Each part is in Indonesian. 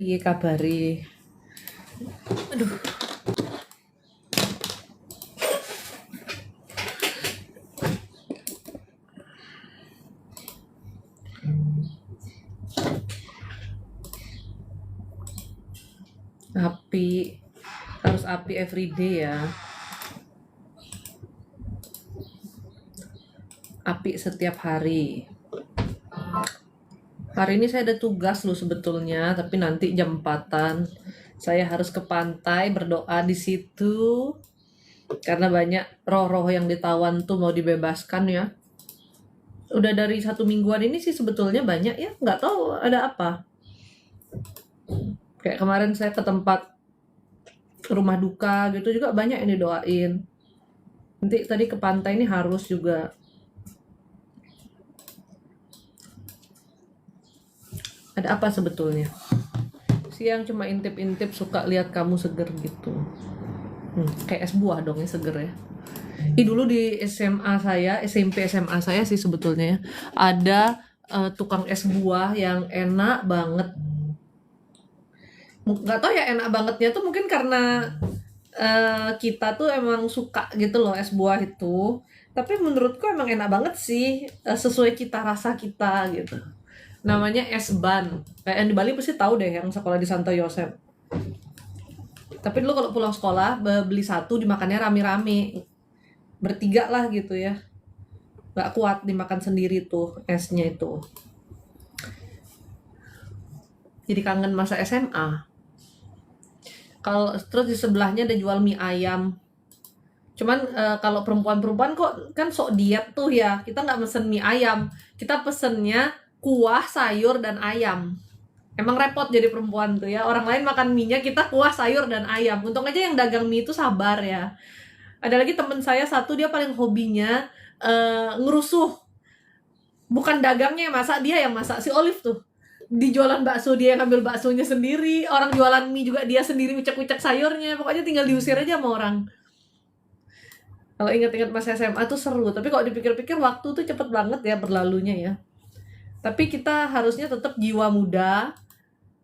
Piye kabare? Aduh, api. Harus api everyday ya. Api setiap hari. Hari ini saya ada tugas loh sebetulnya, tapi nanti jam 4-an saya harus ke pantai berdoa di situ karena banyak roh-roh yang ditawan tuh mau dibebaskan ya. Udah dari 1 mingguan ini sih sebetulnya banyak ya, nggak tahu ada apa. Kayak kemarin saya ke tempat rumah duka gitu juga banyak yang didoain. Nanti tadi ke pantai ini harus juga. Ada apa sebetulnya? Siang cuma intip-intip suka lihat kamu seger gitu. Kayak es buah dong ya seger ya. Dulu di SMA saya, SMP SMA saya sih sebetulnya ya, ada tukang es buah yang enak banget. Nggak tahu ya enak bangetnya tuh mungkin karena kita tuh emang suka gitu loh es buah itu. Tapi menurutku emang enak banget sih, sesuai cita rasa kita gitu. Namanya es ban. Kayak yang di Bali pasti tahu deh yang sekolah di Santo Yosef. Tapi dulu kalau pulang sekolah beli satu dimakannya rame-rame. Bertiga lah gitu ya. Gak kuat dimakan sendiri tuh esnya itu. Jadi kangen masa SMA. Kalau terus di sebelahnya ada jual mie ayam. Cuman kalau perempuan-perempuan kok kan sok diet tuh ya. Kita nggak pesen mie ayam. Kita pesennya kuah, sayur, dan ayam. Emang repot jadi perempuan tuh ya. Orang lain makan mie-nya, kita kuah, sayur, dan ayam. Untung aja yang dagang mie itu sabar ya. Ada lagi temen saya satu, dia paling hobinya ngerusuh. Bukan dagangnya yang masak, dia yang masak. Si Olive tuh. Di jualan bakso, dia yang ngambil baksonya sendiri. Orang jualan mie juga dia sendiri ucek-ucek sayurnya. Pokoknya tinggal diusir aja sama orang. Kalau ingat-ingat masa SMA tuh seru. Tapi kalau dipikir-pikir waktu tuh cepet banget ya berlalunya ya. Tapi kita harusnya tetap jiwa muda,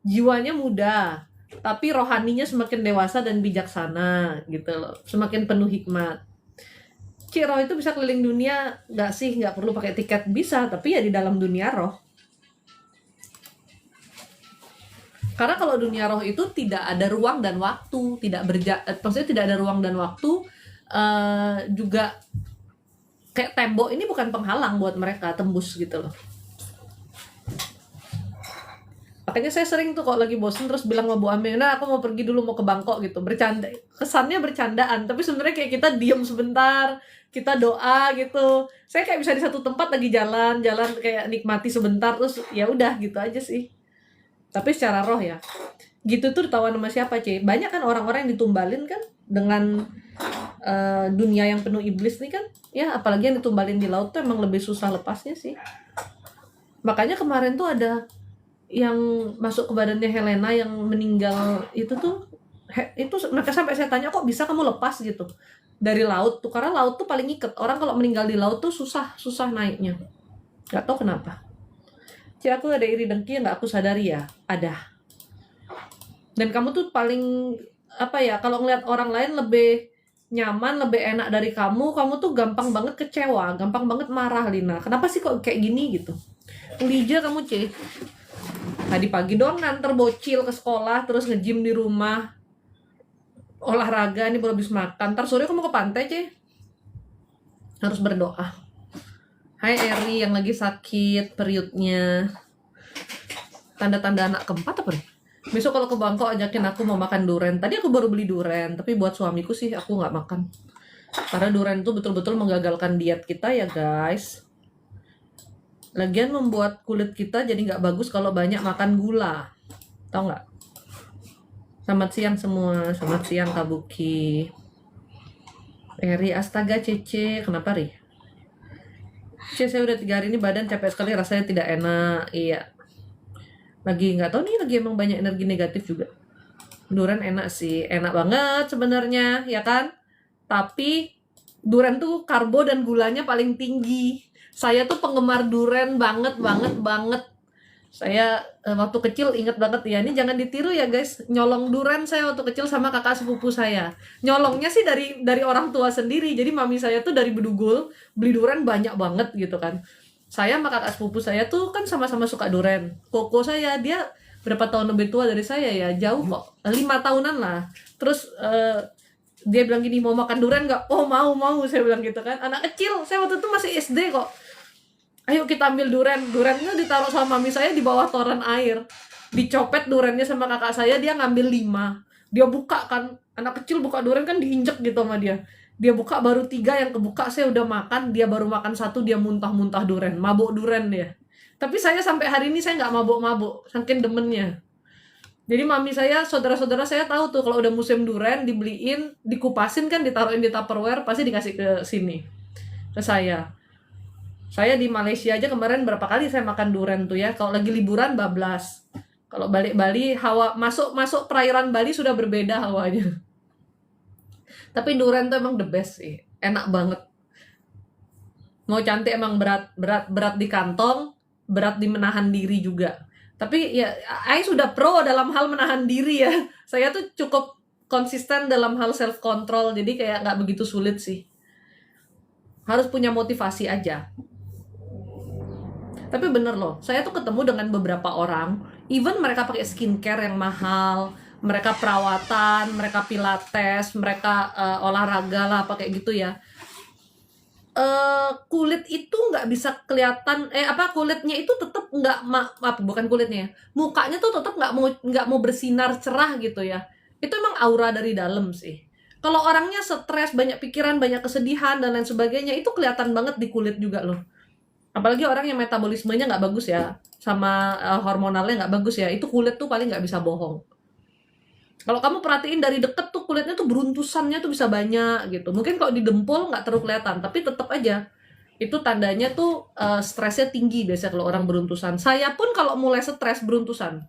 jiwanya muda, tapi rohaninya semakin dewasa dan bijaksana gitu loh, semakin penuh hikmat. Cik Roh itu bisa keliling dunia nggak sih? Nggak perlu pakai tiket, bisa, tapi ya di dalam dunia roh. Karena kalau dunia roh itu tidak ada ruang dan waktu, maksudnya tidak ada ruang dan waktu, juga kayak tembok ini bukan penghalang buat mereka tembus gitu loh. Makanya saya sering tuh kalau lagi bosen terus bilang sama Bu Amel, nah aku mau pergi dulu, mau ke Bangkok gitu. Bercanda, kesannya bercandaan, tapi sebenarnya kayak kita diem sebentar, kita doa gitu. Saya kayak bisa di satu tempat lagi jalan kayak nikmati sebentar terus ya udah gitu aja sih. Tapi secara roh ya. Gitu tuh ditawan sama siapa, Ci? Banyak kan orang-orang yang ditumbalin kan dengan dunia yang penuh iblis nih kan. Ya apalagi yang ditumbalin di laut tuh emang lebih susah lepasnya sih. Makanya kemarin tuh ada yang masuk ke badannya Helena yang meninggal itu tuh, itu mereka sampai saya tanya kok bisa kamu lepas gitu dari laut tuh, karena laut tuh paling iket orang, kalau meninggal di laut tuh susah naiknya, nggak tahu kenapa. Cik, aku ada iri dengki yang nggak aku sadari ya, ada. Dan kamu tuh paling apa ya, kalau ngeliat orang lain lebih nyaman, lebih enak dari kamu tuh gampang banget kecewa, gampang banget marah. Lina, kenapa sih kok kayak gini gitu? Lija kamu, Cik. Tadi pagi doang nganter bocil ke sekolah, terus nge-gym di rumah, olahraga, ini baru habis makan. Ntar sore aku mau ke pantai, Cih. Harus berdoa. Hai Eri yang lagi sakit periodnya. Tanda-tanda anak keempat apa nih? Besok kalau ke Bangkok ajakin aku mau makan durian. Tadi aku baru beli durian, tapi buat suamiku sih aku nggak makan. Karena durian itu betul-betul menggagalkan diet kita ya guys. Lagian membuat kulit kita jadi nggak bagus kalau banyak makan gula. Tahu nggak? Selamat siang semua. Selamat siang Kabuki. Eri, astaga Cece. Kenapa Ri? Cece, saya udah 3 hari ini badan capek sekali. Rasanya tidak enak. Iya. Lagi nggak tahu nih, lagi emang banyak energi negatif juga. Durian enak sih. Enak banget sebenarnya, ya kan? Tapi durian tuh karbo dan gulanya paling tinggi. Saya tuh penggemar durian banget. Saya waktu kecil inget banget ya, ini jangan ditiru ya guys, nyolong duren saya waktu kecil sama kakak sepupu saya. Nyolongnya sih dari orang tua sendiri. Jadi mami saya tuh dari Bedugul beli duren banyak banget gitu kan. Saya sama kakak sepupu saya tuh kan sama-sama suka duren. Koko saya dia berapa tahun lebih tua dari saya ya, jauh kok, 5 tahunan lah. Terus dia bilang gini, mau makan duren nggak? Oh mau, saya bilang gitu kan. Anak kecil, saya waktu itu masih SD kok. Ayo kita ambil durennya ditaruh sama mami saya di bawah toren air, dicopet durennya sama kakak saya, dia ngambil 5, dia buka kan, anak kecil buka duren kan diinjek gitu sama dia buka baru 3 yang kebuka, saya udah makan, dia baru makan 1, dia muntah-muntah duren, mabuk duren dia. Tapi saya sampai hari ini saya nggak mabuk-mabuk, saking demennya. Jadi mami saya, saudara-saudara saya tahu tuh kalau udah musim duren dibeliin, dikupasin kan, ditaruhin di Tupperware, pasti dikasih ke sini, ke saya. Saya di Malaysia aja kemarin berapa kali saya makan duren tuh ya. Kalau lagi liburan bablas. Kalau balik Bali, hawa masuk perairan Bali sudah berbeda hawanya. Tapi duren tuh emang the best sih. Enak banget. Mau cantik emang berat di kantong, berat di menahan diri juga. Tapi ya, I sudah pro dalam hal menahan diri ya. Saya tuh cukup konsisten dalam hal self control, jadi kayak nggak begitu sulit sih. Harus punya motivasi aja. Tapi bener loh, saya tuh ketemu dengan beberapa orang, even mereka pakai skincare yang mahal, mereka perawatan, mereka pilates, mereka olahraga lah pakai gitu ya. Kulit itu nggak bisa kelihatan, kulitnya itu tetap nggak bukan kulitnya ya, mukanya tuh tetap nggak mau bersinar cerah gitu ya. Itu emang aura dari dalam sih. Kalau orangnya stres, banyak pikiran, banyak kesedihan dan lain sebagainya, itu kelihatan banget di kulit juga loh. Apalagi orang yang metabolismenya nggak bagus ya, sama hormonalnya nggak bagus ya, itu kulit tuh paling nggak bisa bohong. Kalau kamu perhatiin dari deket tuh kulitnya tuh beruntusannya tuh bisa banyak gitu. Mungkin kalau di dempul nggak terlalu kelihatan, tapi tetap aja itu tandanya tuh stresnya tinggi biasanya kalau orang beruntusan. Saya pun kalau mulai stres beruntusan.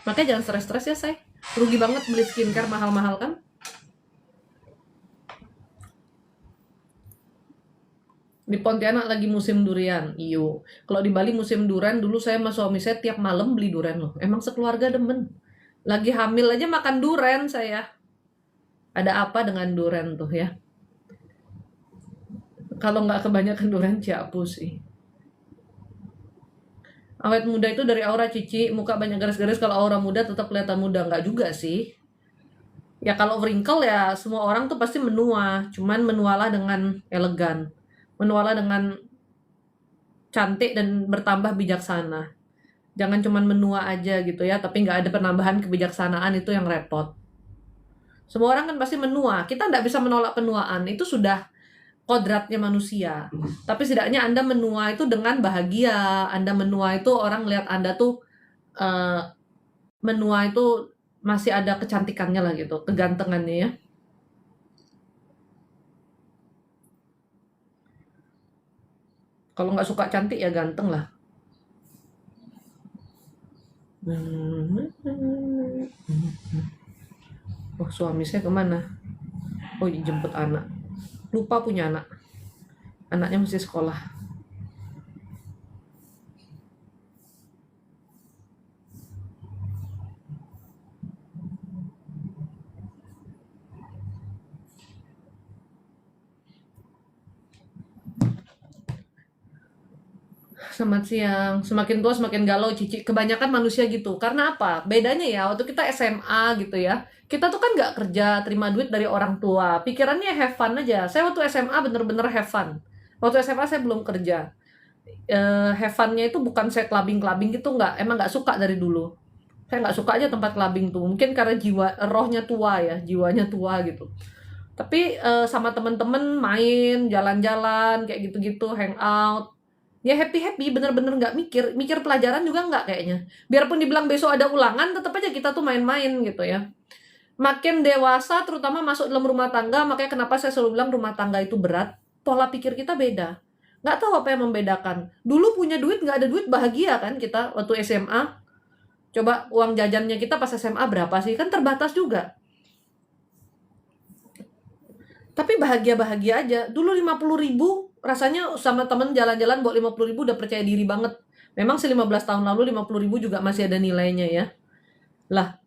Makanya jangan stres-stres ya saya. Rugi banget beli skincare mahal-mahal kan. Di Pontianak lagi musim durian, iyo. Kalau di Bali musim durian, dulu saya sama suami saya tiap malam beli durian loh. Emang sekeluarga demen. Lagi hamil aja makan durian saya. Ada apa dengan durian tuh ya? Kalau nggak kebanyakan durian ciapu sih. Awet muda itu dari aura Cici, muka banyak garis-garis, kalau aura muda tetap kelihatan muda. Nggak juga sih. Ya kalau wrinkle ya semua orang tuh pasti menua. Cuman menualah dengan elegan. Menualah dengan cantik dan bertambah bijaksana. Jangan cuman menua aja gitu ya, tapi nggak ada penambahan kebijaksanaan, itu yang repot. Semua orang kan pasti menua, kita nggak bisa menolak penuaan, itu sudah kodratnya manusia. Tapi setidaknya Anda menua itu dengan bahagia, Anda menua itu orang lihat Anda tuh menua itu masih ada kecantikannya lah gitu, kegantengannya ya. Kalau nggak suka cantik ya ganteng lah. Oh, suami saya kemana? Oh, jemput anak. Lupa punya anak. Anaknya masih sekolah. Selamat siang. Semakin tua semakin galau, Cici. Kebanyakan manusia gitu. Karena apa? Bedanya ya, waktu kita SMA gitu ya, kita tuh kan nggak kerja, terima duit dari orang tua. Pikirannya have fun aja. Saya waktu SMA bener-bener have fun. Waktu SMA saya belum kerja. Have fun-nya itu bukan saya clubbing-clubbing gitu, nggak. Emang nggak suka dari dulu. Saya nggak suka aja tempat clubbing tuh. Mungkin karena rohnya tua ya, jiwanya tua gitu. Tapi sama temen-temen main, jalan-jalan, kayak gitu-gitu, hangout. Ya happy-happy, bener-bener nggak mikir pelajaran juga nggak kayaknya. Biarpun dibilang besok ada ulangan, tetap aja kita tuh main-main gitu ya. Makin dewasa, terutama masuk dalam rumah tangga, makanya kenapa saya selalu bilang rumah tangga itu berat, pola pikir kita beda. Nggak tahu apa yang membedakan. Dulu punya duit, nggak ada duit, bahagia kan kita waktu SMA. Coba uang jajannya kita pas SMA berapa sih? Kan terbatas juga. Tapi bahagia-bahagia aja. Dulu 50.000 rasanya sama temen jalan-jalan buat 50.000 udah percaya diri banget. Memang 15 tahun lalu 50.000 juga masih ada nilainya ya. Lah,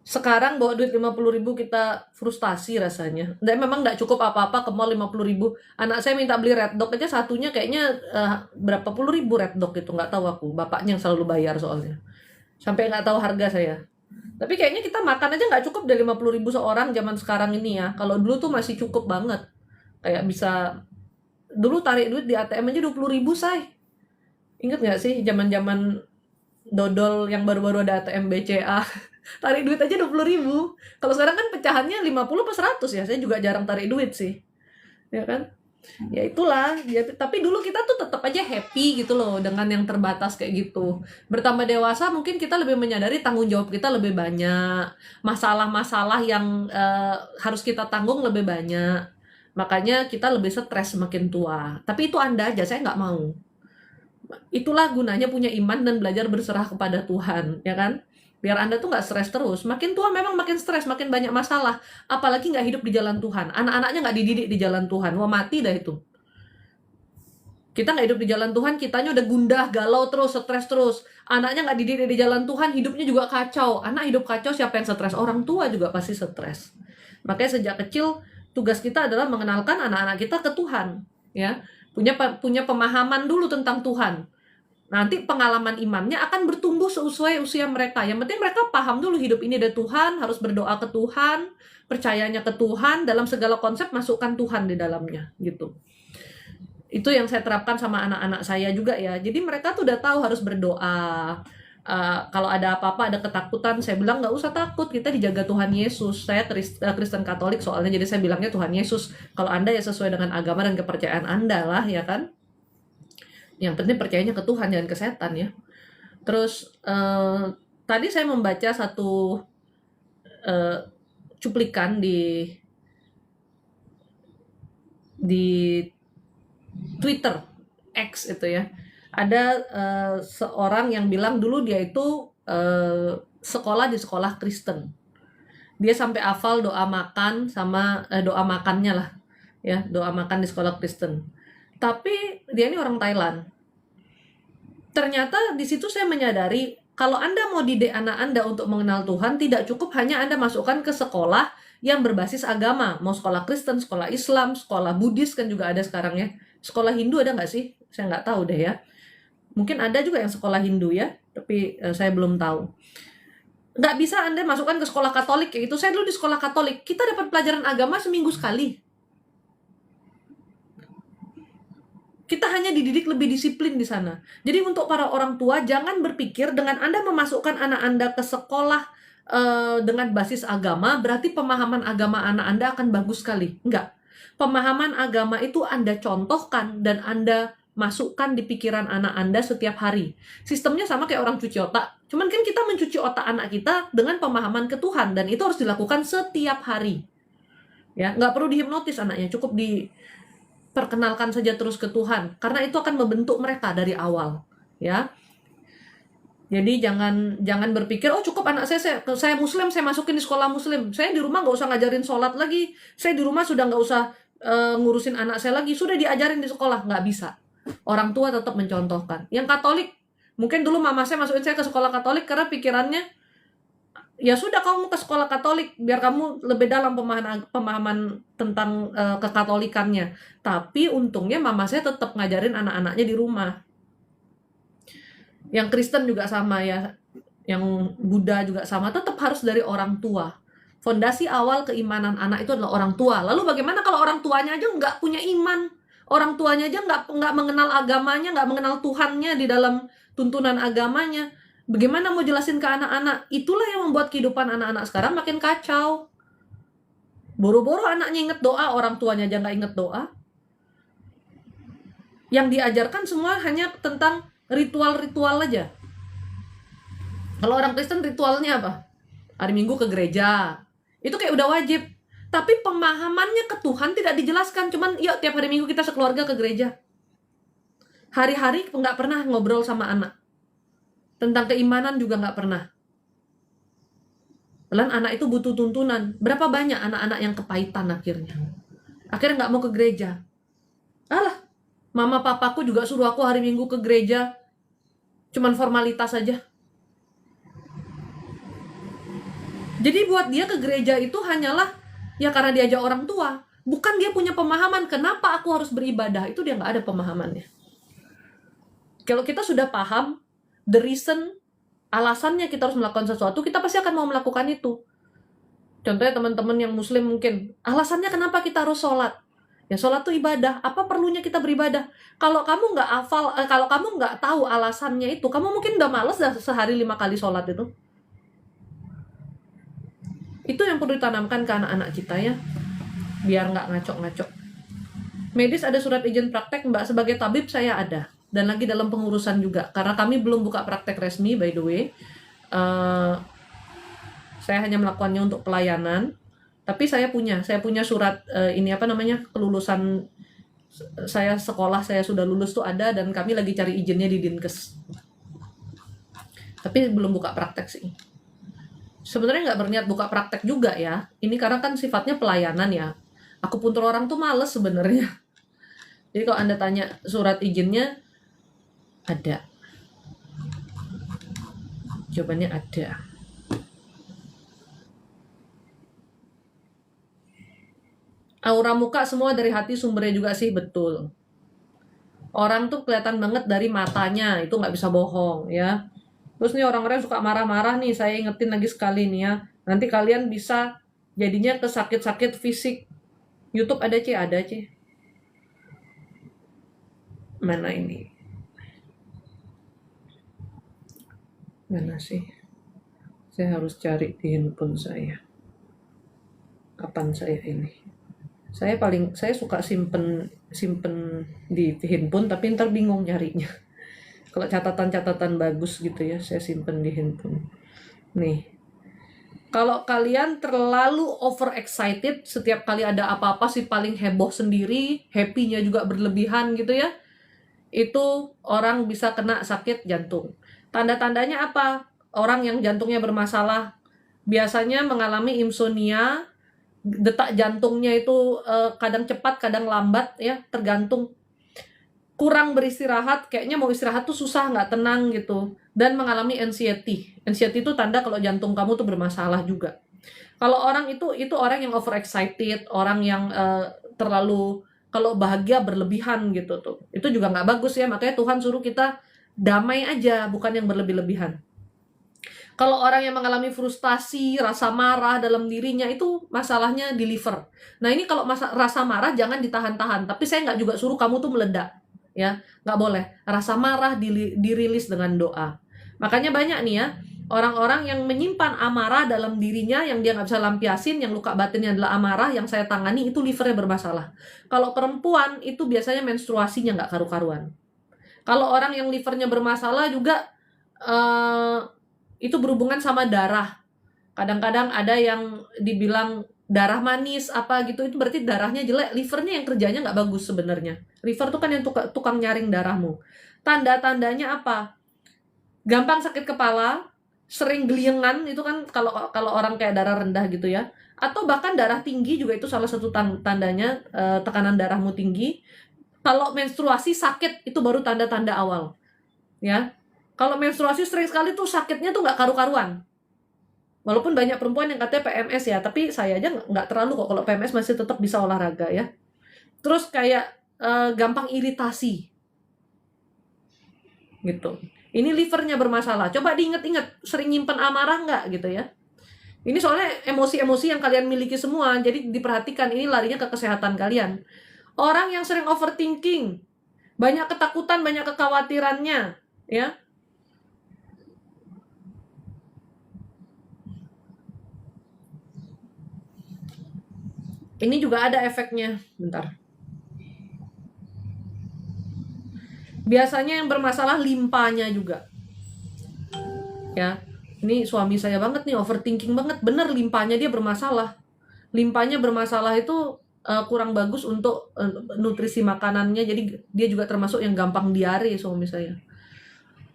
sekarang bawa duit 50.000 kita frustasi rasanya. Dan memang nggak cukup apa-apa ke mall 50.000. Anak saya minta beli Red Dog aja satunya kayaknya berapa puluh ribu Red Dog itu, nggak tahu aku. Bapaknya yang selalu bayar soalnya. Sampai nggak tahu harga saya. Tapi kayaknya kita makan aja nggak cukup dari 50.000 seorang zaman sekarang ini ya. Kalau dulu tuh masih cukup banget. Kayak bisa, dulu tarik duit di ATM aja 20.000 say. Ingat nggak sih zaman-zaman dodol yang baru-baru ada ATM BCA? Tarik duit aja 20.000. Kalau sekarang kan pecahannya 50 per 100 ya. Saya juga jarang tarik duit sih. Ya kan? Ya itulah. Ya, tapi dulu kita tuh tetap aja happy gitu loh dengan yang terbatas kayak gitu. Bertambah dewasa mungkin kita lebih menyadari tanggung jawab kita lebih banyak. Masalah-masalah yang harus kita tanggung lebih banyak. Makanya kita lebih stres semakin tua. Tapi itu Anda aja, saya nggak mau. Itulah gunanya punya iman dan belajar berserah kepada Tuhan, ya kan? Biar Anda tuh nggak stres terus. Makin tua memang makin stres, makin banyak masalah. Apalagi nggak hidup di jalan Tuhan. Anak-anaknya nggak dididik di jalan Tuhan. Wah, mati dah itu. Kita nggak hidup di jalan Tuhan, kitanya udah gundah, galau terus, stres terus. Anaknya nggak dididik di jalan Tuhan, hidupnya juga kacau. Anak hidup kacau, siapa yang stres? Orang tua juga pasti stres. Makanya sejak kecil, tugas kita adalah mengenalkan anak-anak kita ke Tuhan. Ya, punya pemahaman dulu tentang Tuhan. Nanti pengalaman imannya akan bertumbuh sesuai usia mereka. Yang penting mereka paham dulu hidup ini ada Tuhan, harus berdoa ke Tuhan, percayanya ke Tuhan, dalam segala konsep masukkan Tuhan di dalamnya, gitu. Itu yang saya terapkan sama anak-anak saya juga ya. Jadi mereka tuh udah tahu harus berdoa. Kalau ada apa-apa, ada ketakutan, saya bilang nggak usah takut, kita dijaga Tuhan Yesus. Saya Kristen Katolik soalnya, jadi saya bilangnya Tuhan Yesus. Kalau Anda ya sesuai dengan agama dan kepercayaan Anda lah, ya kan? Yang penting percayanya ke Tuhan, jangan ke setan ya. Terus tadi saya membaca satu cuplikan di Twitter X itu ya. Ada seorang yang bilang dulu dia itu sekolah di sekolah Kristen. Dia sampai hafal doa makan sama doa makannya lah, ya, doa makan di sekolah Kristen. Tapi dia ini orang Thailand. Ternyata di situ saya menyadari kalau Anda mau didik anak Anda untuk mengenal Tuhan, tidak cukup hanya Anda masukkan ke sekolah yang berbasis agama. Mau sekolah Kristen, sekolah Islam, sekolah Buddhis kan juga ada sekarang ya. Sekolah Hindu ada nggak sih? Saya nggak tahu deh ya. Mungkin ada juga yang sekolah Hindu ya, tapi saya belum tahu. Nggak bisa Anda masukkan ke sekolah Katolik kayak gitu. Saya dulu di sekolah Katolik, kita dapat pelajaran agama seminggu sekali. Kita hanya dididik lebih disiplin di sana. Jadi untuk para orang tua, jangan berpikir dengan Anda memasukkan anak Anda ke sekolah dengan basis agama, berarti pemahaman agama anak Anda akan bagus sekali. Enggak. Pemahaman agama itu Anda contohkan dan Anda masukkan di pikiran anak Anda setiap hari. Sistemnya sama kayak orang cuci otak. Cuman kan kita mencuci otak anak kita dengan pemahaman ke Tuhan, dan itu harus dilakukan setiap hari. Ya, nggak perlu dihipnotis anaknya, cukup perkenalkan saja terus ke Tuhan, karena itu akan membentuk mereka dari awal, ya. Jadi jangan berpikir oh cukup anak saya Muslim, saya masukin di sekolah Muslim, saya di rumah nggak usah ngajarin sholat lagi, saya di rumah sudah nggak usah ngurusin anak saya lagi, sudah diajarin di sekolah. Nggak bisa. Orang tua tetap mencontohkan. Yang Katolik, mungkin dulu mama saya masukin saya ke sekolah Katolik karena pikirannya ya sudah kamu ke sekolah Katolik biar kamu lebih dalam pemahaman tentang kekatolikannya. Tapi untungnya mama saya tetap ngajarin anak-anaknya di rumah. Yang Kristen juga sama ya, yang Buddha juga sama, tetap harus dari orang tua. Fondasi awal keimanan anak itu adalah orang tua. Lalu bagaimana kalau orang tuanya aja nggak punya iman? Orang tuanya aja nggak mengenal agamanya, nggak mengenal Tuhannya di dalam tuntunan agamanya. Bagaimana mau jelasin ke anak-anak? Itulah yang membuat kehidupan anak-anak sekarang makin kacau. Boro-boro anaknya inget doa, orang tuanya aja nggak inget doa. Yang diajarkan semua hanya tentang ritual-ritual aja. Kalau orang Kristen ritualnya apa? Hari Minggu ke gereja. Itu kayak udah wajib. Tapi pemahamannya ke Tuhan tidak dijelaskan. Cuman yuk tiap hari Minggu kita sekeluarga ke gereja. Hari-hari nggak pernah ngobrol sama anak. Tentang keimanan juga nggak pernah. Pelan anak itu butuh tuntunan. Berapa banyak anak-anak yang kepahitan akhirnya? Akhirnya nggak mau ke gereja. Alah, Mama papaku juga suruh aku hari Minggu ke gereja, cuman formalitas aja. Jadi buat dia ke gereja itu hanyalah ya karena diajak orang tua. Bukan dia punya pemahaman kenapa aku harus beribadah. Itu dia nggak ada pemahamannya. Kalau kita sudah paham the reason, alasannya kita harus melakukan sesuatu, kita pasti akan mau melakukan itu. Contohnya teman-teman yang muslim mungkin, alasannya kenapa kita harus sholat? Ya sholat itu ibadah. Apa perlunya kita beribadah? Kalau kamu nggak hafal, kalau kamu nggak tahu alasannya itu, kamu mungkin udah males dah sehari 5 kali sholat itu. Itu yang perlu ditanamkan ke anak-anak kita ya, biar nggak ngacok-ngacok. Medis ada surat izin praktek, Mbak. Sebagai tabib saya ada. Dan lagi dalam pengurusan juga. Karena kami belum buka praktek resmi, by the way. Saya hanya melakukannya untuk pelayanan. Tapi saya punya surat kelulusan saya sekolah, saya sudah lulus tuh ada. Dan kami lagi cari izinnya di Dinkes. Tapi belum buka praktek sih. Sebenarnya nggak berniat buka praktek juga ya. Ini karena kan sifatnya pelayanan ya. Aku puntur orang tuh males sebenarnya. Jadi kalau Anda tanya surat izinnya, ada. Jawabannya ada. Aura muka semua dari hati, sumbernya juga sih, betul. Orang tuh kelihatan banget dari matanya, itu nggak bisa bohong ya. Terus nih orang-orang suka marah-marah nih, saya ingetin lagi sekali nih ya. Nanti kalian bisa jadinya kesakit-sakit fisik. YouTube ada C, ada C. Mana ini? Mana sih? Saya harus cari di handphone saya. Kapan saya ini? Saya suka simpen di handphone, tapi ntar bingung nyarinya. Kalau catatan-catatan bagus gitu ya, saya simpen di handphone. Nih. Kalau kalian terlalu overexcited, setiap kali ada apa-apa sih paling heboh sendiri, happy-nya juga berlebihan gitu ya, itu orang bisa kena sakit jantung. Tanda-tandanya apa? Orang yang jantungnya bermasalah biasanya mengalami insomnia, detak jantungnya itu kadang cepat, kadang lambat ya, tergantung. Kurang beristirahat, kayaknya mau istirahat tuh susah, nggak tenang gitu. Dan mengalami anxiety. Anxiety itu tanda kalau jantung kamu tuh bermasalah juga. Kalau orang itu orang yang overexcited, orang yang terlalu, kalau bahagia berlebihan gitu tuh. Itu juga nggak bagus ya, makanya Tuhan suruh kita damai aja, bukan yang berlebih-lebihan. Kalau orang yang mengalami frustasi, rasa marah dalam dirinya, itu masalahnya di liver. Nah ini kalau rasa marah jangan ditahan-tahan, tapi saya nggak juga suruh kamu tuh meledak. Ya, nggak boleh. Rasa marah dirilis dengan doa. Makanya banyak nih ya, orang-orang yang menyimpan amarah dalam dirinya, yang dia nggak bisa lampiasin, yang luka batinnya adalah amarah, yang saya tangani itu livernya bermasalah. Kalau perempuan itu biasanya menstruasinya nggak karu-karuan. Kalau orang yang livernya bermasalah juga itu berhubungan sama darah. Kadang-kadang ada yang dibilang darah manis apa gitu, itu berarti darahnya jelek, livernya yang kerjanya nggak bagus sebenarnya. Liver tuh kan yang tukang nyaring darahmu. Tanda-tandanya apa? Gampang sakit kepala, sering geliengan, itu kan kalau orang kayak darah rendah gitu ya. Atau bahkan darah tinggi juga itu salah satu tandanya, tekanan darahmu tinggi. Kalau menstruasi sakit, itu baru tanda-tanda awal. Ya. Kalau menstruasi sering sekali tuh sakitnya tuh nggak karu-karuan. Walaupun banyak perempuan yang katanya PMS ya, tapi saya aja nggak terlalu kok. Kalau PMS masih tetap bisa olahraga ya. Terus kayak gampang iritasi. Gitu. Ini livernya bermasalah. Coba diinget-inget, sering nyimpen amarah nggak gitu ya. Ini soalnya emosi-emosi yang kalian miliki semua, jadi diperhatikan, ini larinya ke kesehatan kalian. Orang yang sering overthinking, banyak ketakutan, banyak kekhawatirannya, ya. Ini juga ada efeknya. Bentar. Biasanya yang bermasalah limpanya juga. Ya. Ini suami saya banget nih, overthinking banget. Bener, limpanya dia bermasalah. Limpanya bermasalah itu kurang bagus untuk nutrisi makanannya. Jadi dia juga termasuk yang gampang diare, suami saya.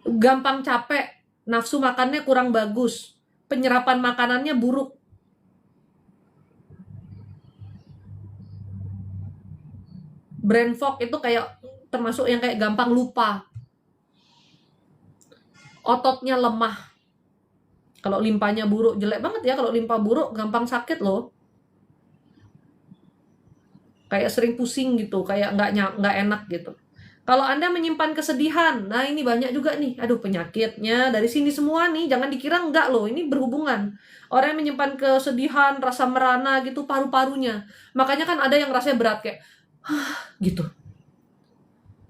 Gampang capek, nafsu makannya kurang bagus. Penyerapan makanannya buruk. Brain fog itu kayak termasuk yang kayak gampang lupa, ototnya lemah. Kalau limpanya buruk, jelek banget ya kalau limpa buruk, gampang sakit loh. Kayak sering pusing gitu, kayak nggak enak gitu. Kalau Anda menyimpan kesedihan, nah ini banyak juga nih. Aduh, penyakitnya dari sini semua nih. Jangan dikira enggak loh, ini berhubungan. Orang yang menyimpan kesedihan, rasa merana gitu, paru-parunya. Makanya kan ada yang rasanya berat kayak gitu.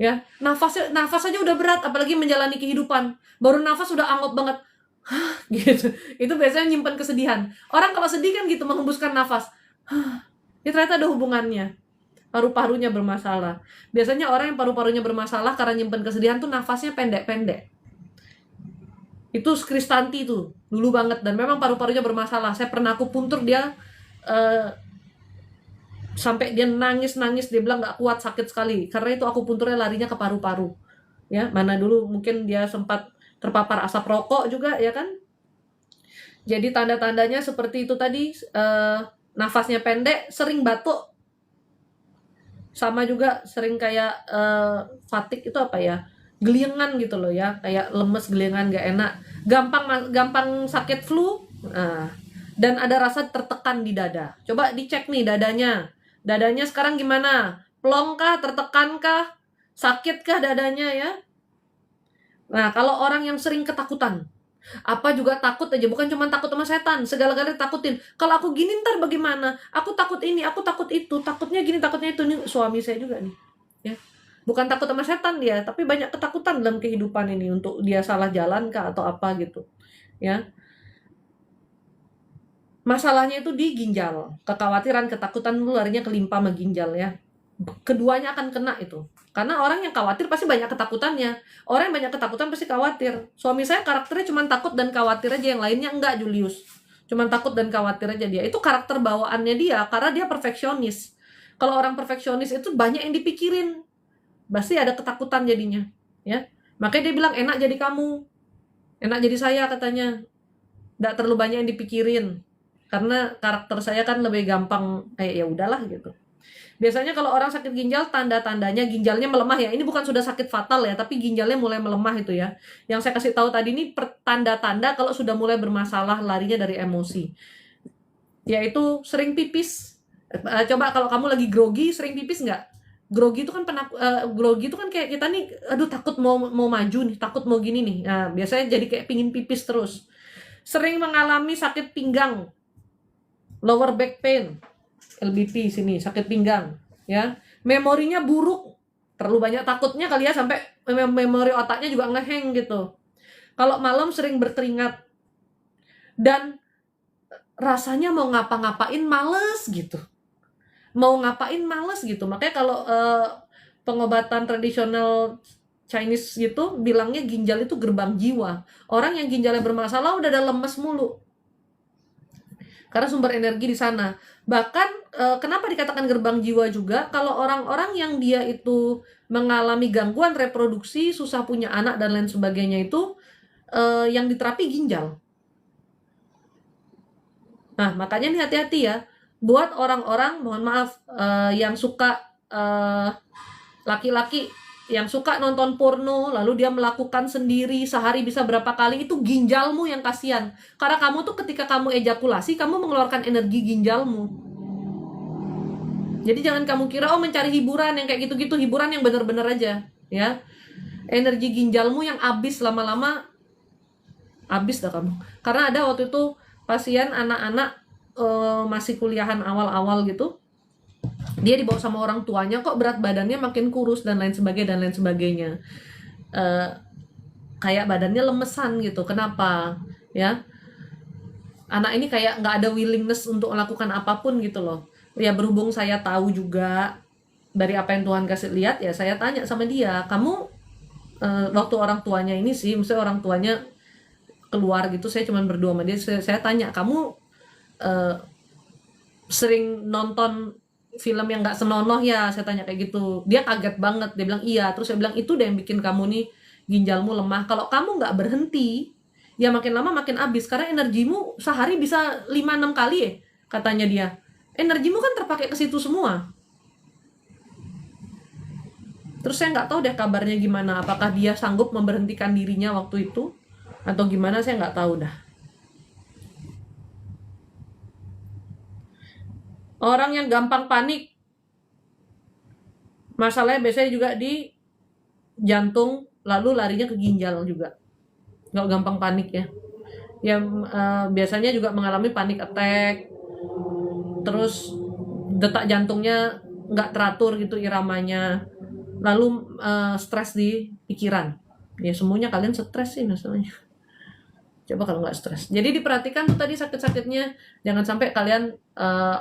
Ya, nafas aja udah berat, apalagi menjalani kehidupan. Baru nafas udah anggap banget. Gitu. Itu biasanya nyimpan kesedihan. Orang kalau sedih kan gitu menghembuskan nafas. Ya ternyata ada hubungannya. Paru-parunya bermasalah. Biasanya orang yang paru-parunya bermasalah karena nyimpen kesedihan tuh nafasnya pendek-pendek. Itu Kristanti tuh, dulu banget, dan memang paru-parunya bermasalah. Saya pernah akupuntur dia sampai dia nangis, dia bilang nggak kuat, sakit sekali. Karena itu akupunturnya larinya ke paru-paru. Ya, mana dulu mungkin dia sempat terpapar asap rokok juga ya kan. Jadi tanda-tandanya seperti itu tadi, nafasnya pendek, sering batuk. Sama juga sering kayak fatigue itu apa ya, geliengan gitu loh ya, kayak lemes, geliengan, gak enak, gampang sakit flu. Dan ada rasa tertekan di dada. Coba dicek nih dadanya sekarang gimana, plong kah, tertekan kah, sakit kah dadanya ya. Nah, kalau orang yang sering ketakutan, apa juga takut aja, bukan cuma takut sama setan, segala-galanya takutin. Kalau aku gini ntar bagaimana, aku takut ini, aku takut itu, takutnya gini, takutnya itu. Ini suami saya juga nih ya, bukan takut sama setan dia, tapi banyak ketakutan dalam kehidupan ini, untuk dia salah jalan kah atau apa gitu ya. Masalahnya itu di ginjal, kekhawatiran, ketakutan itu larinya ke limpa sama ginjal ya. Keduanya akan kena itu. Karena orang yang khawatir pasti banyak ketakutannya. Orang yang banyak ketakutan pasti khawatir. Suami saya karakternya cuma takut dan khawatir aja, yang lainnya enggak, Julius. Cuma takut dan khawatir aja dia. Itu karakter bawaannya dia, karena dia perfeksionis. Kalau orang perfeksionis itu banyak yang dipikirin. Pasti ada ketakutan jadinya, ya. Makanya dia bilang enak jadi kamu. Enak jadi saya katanya. Enggak terlalu banyak yang dipikirin. Karena karakter saya kan lebih gampang kayak ya udahlah gitu. Biasanya kalau orang sakit ginjal, tanda-tandanya ginjalnya melemah ya. Ini bukan sudah sakit fatal ya, tapi ginjalnya mulai melemah itu ya. Yang saya kasih tahu tadi ini tanda-tanda kalau sudah mulai bermasalah, larinya dari emosi. Yaitu sering pipis. Coba kalau kamu lagi grogi, sering pipis nggak? Grogi itu kan grogi itu kan kayak kita nih, aduh takut mau maju nih, takut mau gini nih. Nah, biasanya jadi kayak pingin pipis terus. Sering mengalami sakit pinggang, lower back pain, LBP sini, sakit pinggang ya. Memorinya buruk, terlalu banyak takutnya kali ya, sampai memori otaknya juga ngeheng gitu. Kalau malam sering berkeringat dan rasanya mau ngapa-ngapain males gitu. Makanya kalau pengobatan tradisional Chinese gitu bilangnya ginjal itu gerbang jiwa. Orang yang ginjalnya bermasalah udah ada lemes mulu, karena sumber energi di sana. Bahkan kenapa dikatakan gerbang jiwa juga, kalau orang-orang yang dia itu mengalami gangguan reproduksi, susah punya anak dan lain sebagainya itu yang diterapi ginjal. Nah, makanya nih hati-hati ya buat orang-orang, mohon maaf, yang suka laki-laki yang suka nonton porno, lalu dia melakukan sendiri sehari bisa berapa kali, itu ginjalmu yang kasihan. Karena kamu tuh ketika kamu ejakulasi, kamu mengeluarkan energi ginjalmu. Jadi jangan kamu kira mencari hiburan yang kayak gitu-gitu, hiburan yang bener-bener aja ya. Energi ginjalmu yang habis, lama-lama habis dah kamu. Karena ada waktu itu pasien anak-anak masih kuliahan awal-awal gitu, dia dibawa sama orang tuanya, kok berat badannya makin kurus dan lain sebagainya. Kayak badannya lemesan gitu. Kenapa? Ya, anak ini kayak nggak ada willingness untuk melakukan apapun gitu loh. Ya berhubung saya tahu juga dari apa yang Tuhan kasih lihat, ya saya tanya sama dia, kamu waktu orang tuanya ini sih, misalnya orang tuanya keluar gitu, saya cuma berdua sama dia, saya tanya, kamu sering nonton film yang nggak senonoh ya, saya tanya kayak gitu. Dia kaget banget, dia bilang iya. Terus saya bilang, itu deh yang bikin kamu nih ginjalmu lemah. Kalau kamu nggak berhenti, ya makin lama makin habis, karena energimu sehari bisa 5-6 kali ya, katanya dia. Energimu kan terpakai ke situ semua. Terus saya nggak tahu deh kabarnya gimana, apakah dia sanggup memberhentikan dirinya waktu itu atau gimana, saya nggak tahu dah. Orang yang gampang panik, masalahnya biasanya juga di jantung, lalu larinya ke ginjal juga. Nggak gampang panik ya. Yang biasanya juga mengalami panic attack, terus detak jantungnya nggak teratur gitu iramanya, lalu stres di pikiran. Ya semuanya kalian stres sih masalahnya. Coba kalau nggak stres. Jadi diperhatikan tuh tadi sakit-sakitnya, jangan sampai kalian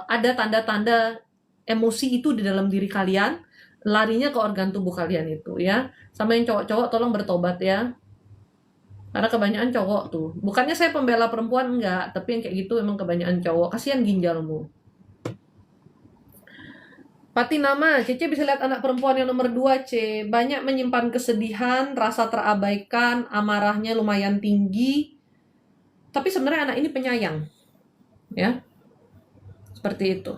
ada tanda-tanda emosi itu di dalam diri kalian, larinya ke organ tubuh kalian itu ya. Sama yang cowok-cowok tolong bertobat ya. Karena kebanyakan cowok tuh. Bukannya saya pembela perempuan, enggak, tapi yang kayak gitu emang kebanyakan cowok. Kasihan ginjalmu. Pati nama, Cece bisa lihat anak perempuan yang nomor 2, C. Banyak menyimpan kesedihan, rasa terabaikan, amarahnya lumayan tinggi. Tapi sebenarnya anak ini penyayang. Ya. Seperti itu.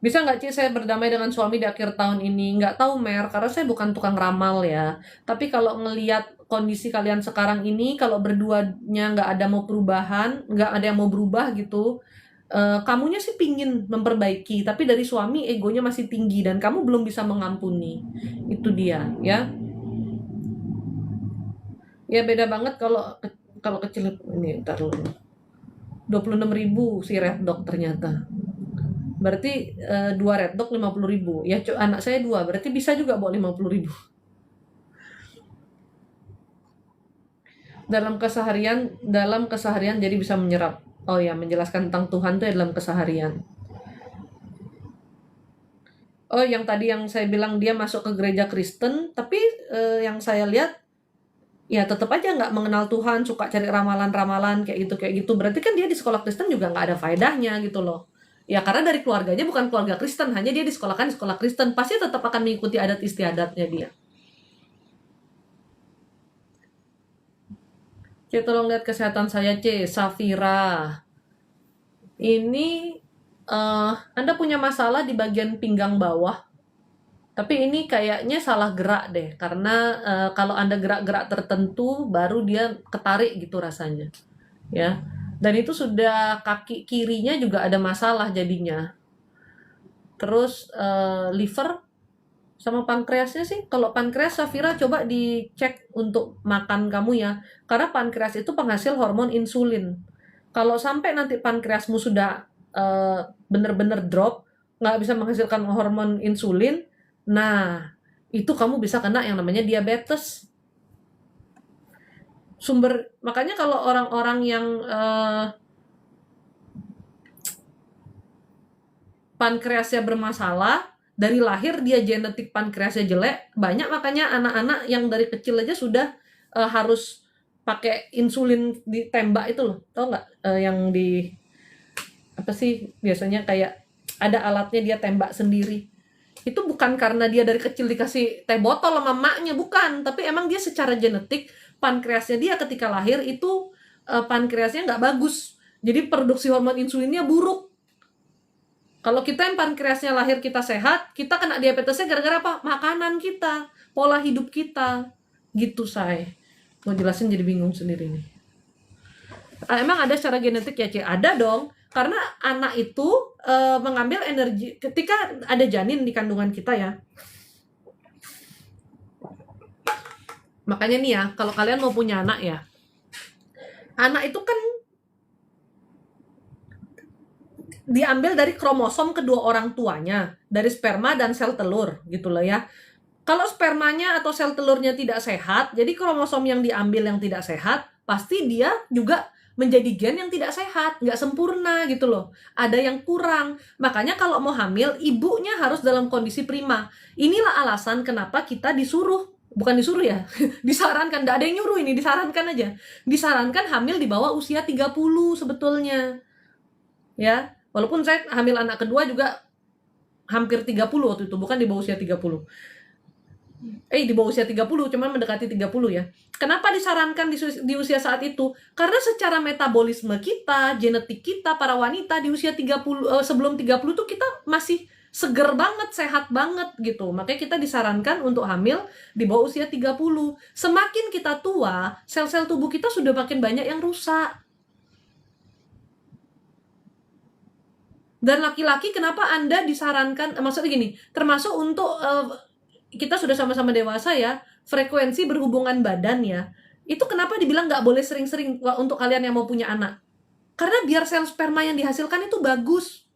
Bisa nggak Ci saya berdamai dengan suami di akhir tahun ini? Nggak tahu Mer, karena saya bukan tukang ramal ya. Tapi kalau ngelihat kondisi kalian sekarang ini, kalau berduanya nggak ada mau perubahan, nggak ada yang mau berubah gitu, kamunya sih pingin memperbaiki, tapi dari suami egonya masih tinggi dan kamu belum bisa mengampuni. Itu dia ya. Ya beda banget kalau kecil ini, ntar dulu. 26.000 si Red Dog ternyata. Berarti 2 Red Dog 50.000. Ya anak saya 2, berarti bisa juga bawa 50.000. Dalam keseharian jadi bisa menyerap. Oh ya, menjelaskan tentang Tuhan tuh ya dalam keseharian. Oh, yang tadi yang saya bilang dia masuk ke gereja Kristen, tapi yang saya lihat ya tetap aja nggak mengenal Tuhan, suka cari ramalan-ramalan kayak gitu. Berarti kan dia di sekolah Kristen juga nggak ada faedahnya gitu loh. Ya karena dari keluarganya bukan keluarga Kristen, hanya dia disekolahkan di sekolah Kristen, pasti tetap akan mengikuti adat istiadatnya dia. C, tolong lihat kesehatan saya, C. Safira. Ini Anda punya masalah di bagian pinggang bawah. Tapi ini kayaknya salah gerak deh, karena kalau Anda gerak-gerak tertentu baru dia ketarik gitu rasanya. Ya. Dan itu sudah kaki kirinya juga ada masalah jadinya. Terus liver sama pankreasnya sih, kalau pankreas Safira coba dicek untuk makan kamu ya. Karena pankreas itu penghasil hormon insulin. Kalau sampai nanti pankreasmu sudah bener-bener drop, nggak bisa menghasilkan hormon insulin, nah itu kamu bisa kena yang namanya diabetes. Makanya kalau orang-orang yang pankreasnya bermasalah, dari lahir dia genetik pankreasnya jelek, banyak makanya anak-anak yang dari kecil aja sudah harus pakai insulin ditembak itu loh, tau nggak? Yang di apa sih biasanya kayak ada alatnya dia tembak sendiri. Itu bukan karena dia dari kecil dikasih teh botol sama maknya, bukan, tapi emang dia secara genetik pankreasnya dia ketika lahir itu pankreasnya nggak bagus, jadi produksi hormon insulinnya buruk. Kalau kita yang pankreasnya lahir kita sehat, kita kena diabetesnya gara-gara apa? Makanan kita, pola hidup kita, gitu say. Mau jelasin jadi bingung sendiri nih. Emang ada secara genetik ya, C? Ada dong. Karena anak itu mengambil energi ketika ada janin di kandungan kita ya. Makanya nih ya, kalau kalian mau punya anak ya, anak itu kan diambil dari kromosom kedua orang tuanya, dari sperma dan sel telur gitu loh ya. Kalau spermanya atau sel telurnya tidak sehat, jadi kromosom yang diambil yang tidak sehat, pasti dia juga menjadi gen yang tidak sehat, nggak sempurna gitu loh. Ada yang kurang. Makanya kalau mau hamil, ibunya harus dalam kondisi prima. Inilah alasan kenapa kita bukan disuruh ya, disarankan, nggak ada yang nyuruh ini, disarankan aja. Disarankan hamil di bawah usia 30 sebetulnya. Ya, walaupun saya hamil anak kedua juga hampir 30 waktu itu, bukan di bawah usia 30. Di bawah usia 30, cuman mendekati 30 ya. Kenapa disarankan di usia saat itu? Karena secara metabolisme kita, genetik kita, para wanita di usia 30, sebelum 30 tuh kita masih seger banget, sehat banget gitu. Makanya kita disarankan untuk hamil di bawah usia 30. Semakin kita tua, sel-sel tubuh kita sudah makin banyak yang rusak. Dan laki-laki kenapa Anda disarankan, maksudnya gini, termasuk untuk kita sudah sama-sama dewasa ya, frekuensi berhubungan badan ya, itu kenapa dibilang nggak boleh sering-sering untuk kalian yang mau punya anak? Karena biar sel sperma yang dihasilkan itu bagus.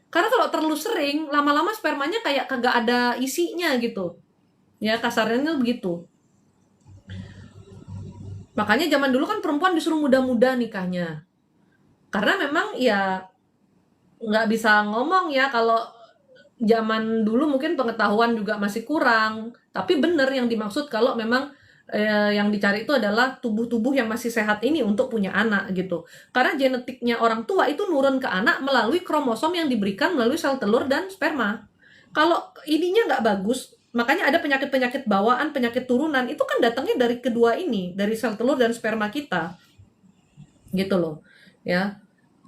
Karena kalau terlalu sering, lama-lama spermanya kayak kagak ada isinya gitu. Ya, kasarnya begitu. Makanya zaman dulu kan perempuan disuruh muda-muda nikahnya. Karena memang ya nggak bisa ngomong ya, kalau zaman dulu mungkin pengetahuan juga masih kurang. Tapi bener yang dimaksud kalau memang yang dicari itu adalah tubuh-tubuh yang masih sehat ini untuk punya anak gitu. Karena genetiknya orang tua itu nurun ke anak melalui kromosom yang diberikan melalui sel telur dan sperma. Kalau ininya nggak bagus, makanya ada penyakit-penyakit bawaan, penyakit turunan, itu kan datangnya dari kedua ini, dari sel telur dan sperma kita. Gitu loh. Ya.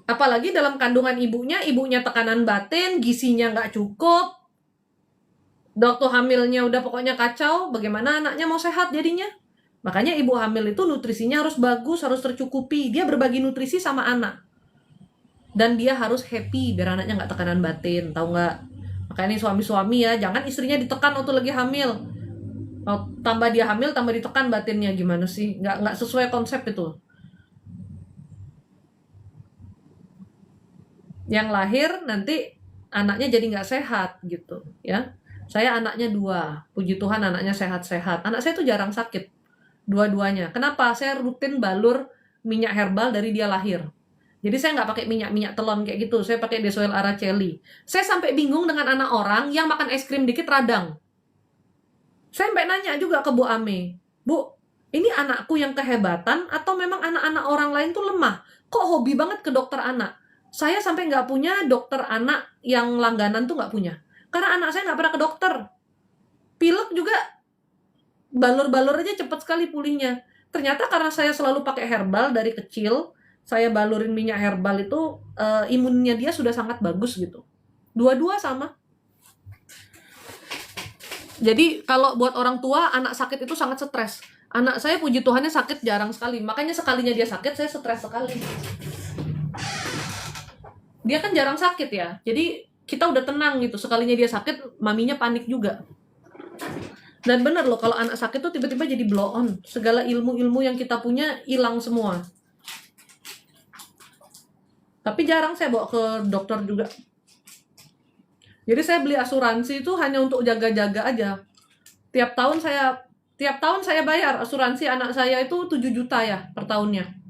Apalagi dalam kandungan ibunya tekanan batin, gizinya nggak cukup, waktu hamilnya udah pokoknya kacau, bagaimana anaknya mau sehat jadinya? Makanya ibu hamil itu nutrisinya harus bagus, harus tercukupi. Dia berbagi nutrisi sama anak. Dan dia harus happy biar anaknya nggak tekanan batin, tahu nggak? Makanya ini suami-suami ya, jangan istrinya ditekan waktu lagi hamil. Tambah dia hamil, tambah ditekan batinnya, gimana sih? Nggak sesuai konsep itu. Yang lahir nanti anaknya jadi nggak sehat gitu ya. Saya anaknya 2, puji Tuhan anaknya sehat-sehat. Anak saya tuh jarang sakit, dua-duanya. Kenapa? Saya rutin balur minyak herbal dari dia lahir. Jadi saya nggak pakai minyak telon kayak gitu, saya pakai Desoil Araceli. Saya sampai bingung dengan anak orang yang makan es krim dikit radang. Saya sampai nanya juga ke Bu Ame, Bu, ini anakku yang kehebatan atau memang anak-anak orang lain tuh lemah? Kok hobi banget ke dokter anak? Saya sampai nggak punya dokter anak yang langganan tuh nggak punya. Karena anak saya nggak pernah ke dokter. Pilek juga balur-balur aja cepet sekali pulihnya. Ternyata karena saya selalu pakai herbal dari kecil, saya balurin minyak herbal itu, imunnya dia sudah sangat bagus gitu. Dua-dua sama. Jadi kalau buat orang tua, anak sakit itu sangat stres. Anak saya puji Tuhannya sakit jarang sekali. Makanya sekalinya dia sakit, saya stres sekali. Dia kan jarang sakit ya. Jadi kita udah tenang gitu. Sekalinya dia sakit, maminya panik juga. Dan bener loh, kalau anak sakit tuh tiba-tiba jadi blow on. Segala ilmu-ilmu yang kita punya hilang semua. Tapi jarang saya bawa ke dokter juga. Jadi saya beli asuransi itu hanya untuk jaga-jaga aja. Tiap tahun saya bayar asuransi anak saya itu 7 juta ya per tahunnya.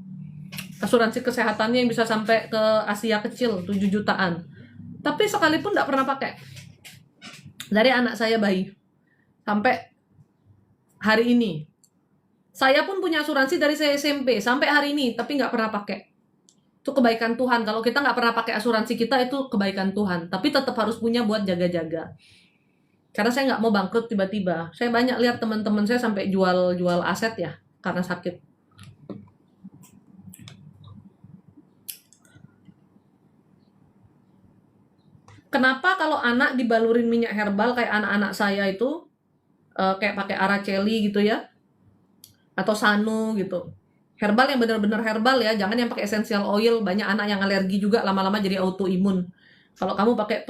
Asuransi kesehatannya yang bisa sampai ke Asia kecil 7 jutaan. Tapi sekalipun nggak pernah pakai. Dari anak saya bayi sampai hari ini. Saya pun punya asuransi dari saya SMP sampai hari ini, tapi nggak pernah pakai. Itu kebaikan Tuhan. Kalau kita nggak pernah pakai asuransi kita, itu kebaikan Tuhan. Tapi tetap harus punya buat jaga-jaga. Karena saya nggak mau bangkrut tiba-tiba. Saya banyak lihat teman-teman saya sampai jual aset ya, karena sakit. Kenapa kalau anak dibalurin minyak herbal kayak anak-anak saya itu, kayak pakai Araceli gitu ya, atau Sanu gitu. Herbal yang benar-benar herbal ya, jangan yang pakai essential oil. Banyak anak yang alergi juga, lama-lama jadi autoimun. Kalau kamu pakai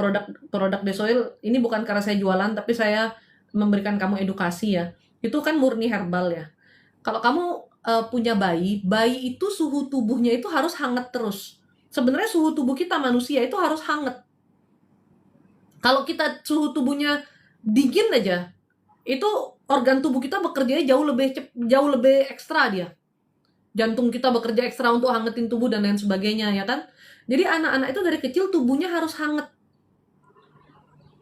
produk Desoil, ini bukan karena saya jualan, tapi saya memberikan kamu edukasi ya. Itu kan murni herbal ya. Kalau kamu punya bayi itu suhu tubuhnya itu harus hangat terus. Sebenarnya suhu tubuh kita manusia itu harus hangat. Kalau kita suhu tubuhnya dingin aja, itu organ tubuh kita bekerja jauh lebih ekstra dia. Jantung kita bekerja ekstra untuk hangetin tubuh dan lain sebagainya ya kan. Jadi anak-anak itu dari kecil tubuhnya harus hangat.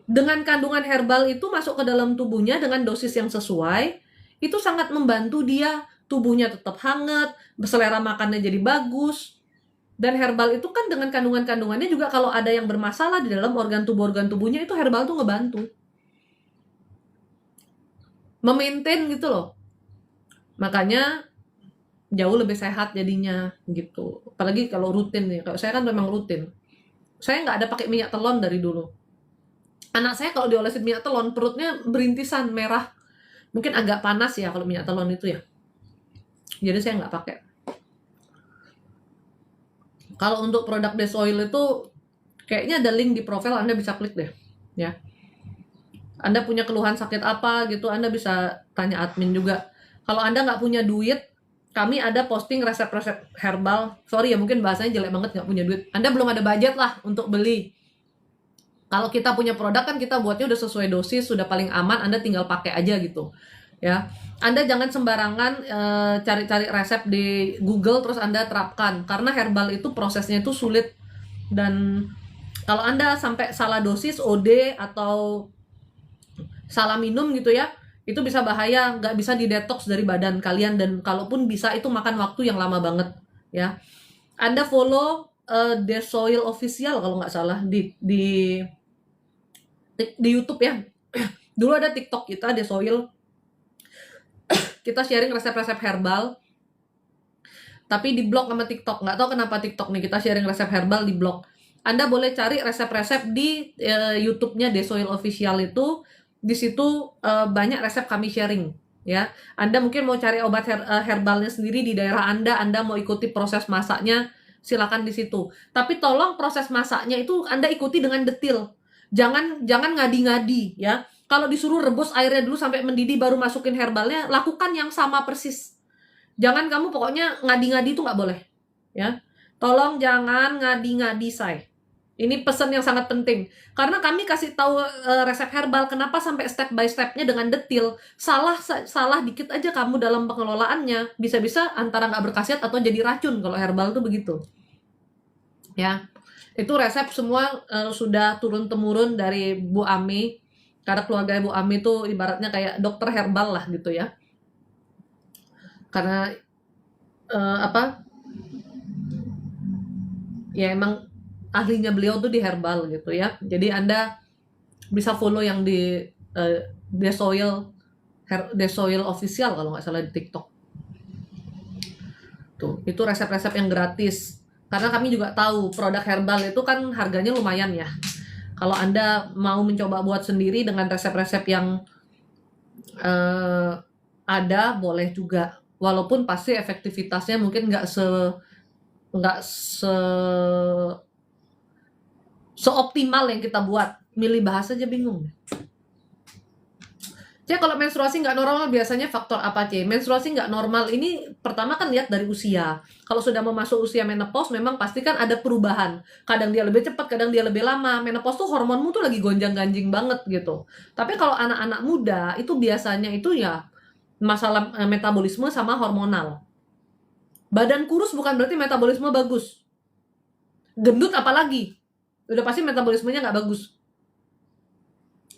Dengan kandungan herbal itu masuk ke dalam tubuhnya dengan dosis yang sesuai, itu sangat membantu dia, tubuhnya tetap hangat, selera makannya jadi bagus. Dan herbal itu kan dengan kandungan-kandungannya juga kalau ada yang bermasalah di dalam organ tubuhnya, itu herbal tuh ngebantu. Memaintain gitu loh. Makanya jauh lebih sehat jadinya gitu. Apalagi kalau rutin nih. Kalau saya kan memang rutin. Saya nggak ada pakai minyak telon dari dulu. Anak saya kalau diolesin minyak telon, perutnya berintisan merah. Mungkin agak panas ya kalau minyak telon itu ya. Jadi saya nggak pakai. Kalau untuk produk Desoil itu kayaknya ada link di profil, Anda bisa klik deh. Ya. Anda punya keluhan sakit apa gitu, Anda bisa tanya admin juga. Kalau Anda nggak punya duit, kami ada posting resep-resep herbal. Sorry ya, mungkin bahasanya jelek banget, nggak punya duit. Anda belum ada budget lah untuk beli. Kalau kita punya produk kan kita buatnya udah sesuai dosis, sudah paling aman, Anda tinggal pakai aja gitu. Ya, Anda jangan sembarangan cari-cari resep di Google terus Anda terapkan, karena herbal itu prosesnya itu sulit, dan kalau Anda sampai salah dosis OD atau salah minum gitu ya, itu bisa bahaya, nggak bisa didetoks dari badan kalian, dan kalaupun bisa itu makan waktu yang lama banget ya. Anda follow Desoil official kalau nggak salah di YouTube ya. Dulu ada TikTok kita Desoil, kita sharing resep-resep herbal, tapi di blog sama TikTok. Nggak tahu kenapa TikTok nih kita sharing resep herbal di blog. Anda boleh cari resep-resep di YouTube-nya Desoil official itu. Di situ banyak resep kami sharing ya. Anda mungkin mau cari obat herbalnya sendiri di daerah Anda mau ikuti proses masaknya, silakan di situ. Tapi tolong proses masaknya itu Anda ikuti dengan detail. Jangan ngadi-ngadi ya. Kalau disuruh rebus airnya dulu sampai mendidih baru masukin herbalnya, lakukan yang sama persis. Jangan kamu pokoknya ngadi-ngadi itu nggak boleh ya. Tolong jangan ngadi-ngadi, say. Ini pesan yang sangat penting. Karena kami kasih tahu resep herbal, kenapa sampai step by stepnya dengan detail. Salah dikit aja kamu dalam pengelolaannya, bisa-bisa antara nggak berkhasiat atau jadi racun. Kalau herbal tuh begitu. Ya, itu resep semua sudah turun-temurun dari Bu Ami. Karena keluarga Bu Ami tuh ibaratnya kayak dokter herbal lah gitu ya. Karena ya emang ahlinya beliau tuh di herbal gitu ya. Jadi Anda bisa follow yang di Desoil official kalau nggak salah di TikTok. Tuh, itu resep-resep yang gratis. Karena kami juga tahu produk herbal itu kan harganya lumayan ya. Kalau Anda mau mencoba buat sendiri dengan resep-resep yang ada, boleh juga. Walaupun pasti efektivitasnya mungkin nggak seoptimal yang kita buat. Milih bahasa aja bingung. Jadi kalau menstruasi nggak normal biasanya faktor apa, C? Menstruasi nggak normal ini pertama kan lihat dari usia. Kalau sudah mau masuk usia menopause, memang pasti kan ada perubahan. Kadang dia lebih cepat, kadang dia lebih lama. Menopause tuh hormonmu tuh lagi gonjang-ganjing banget gitu. Tapi kalau anak-anak muda itu biasanya itu ya masalah metabolisme sama hormonal. Badan kurus bukan berarti metabolisme bagus. Gendut apalagi, udah pasti metabolismenya nggak bagus.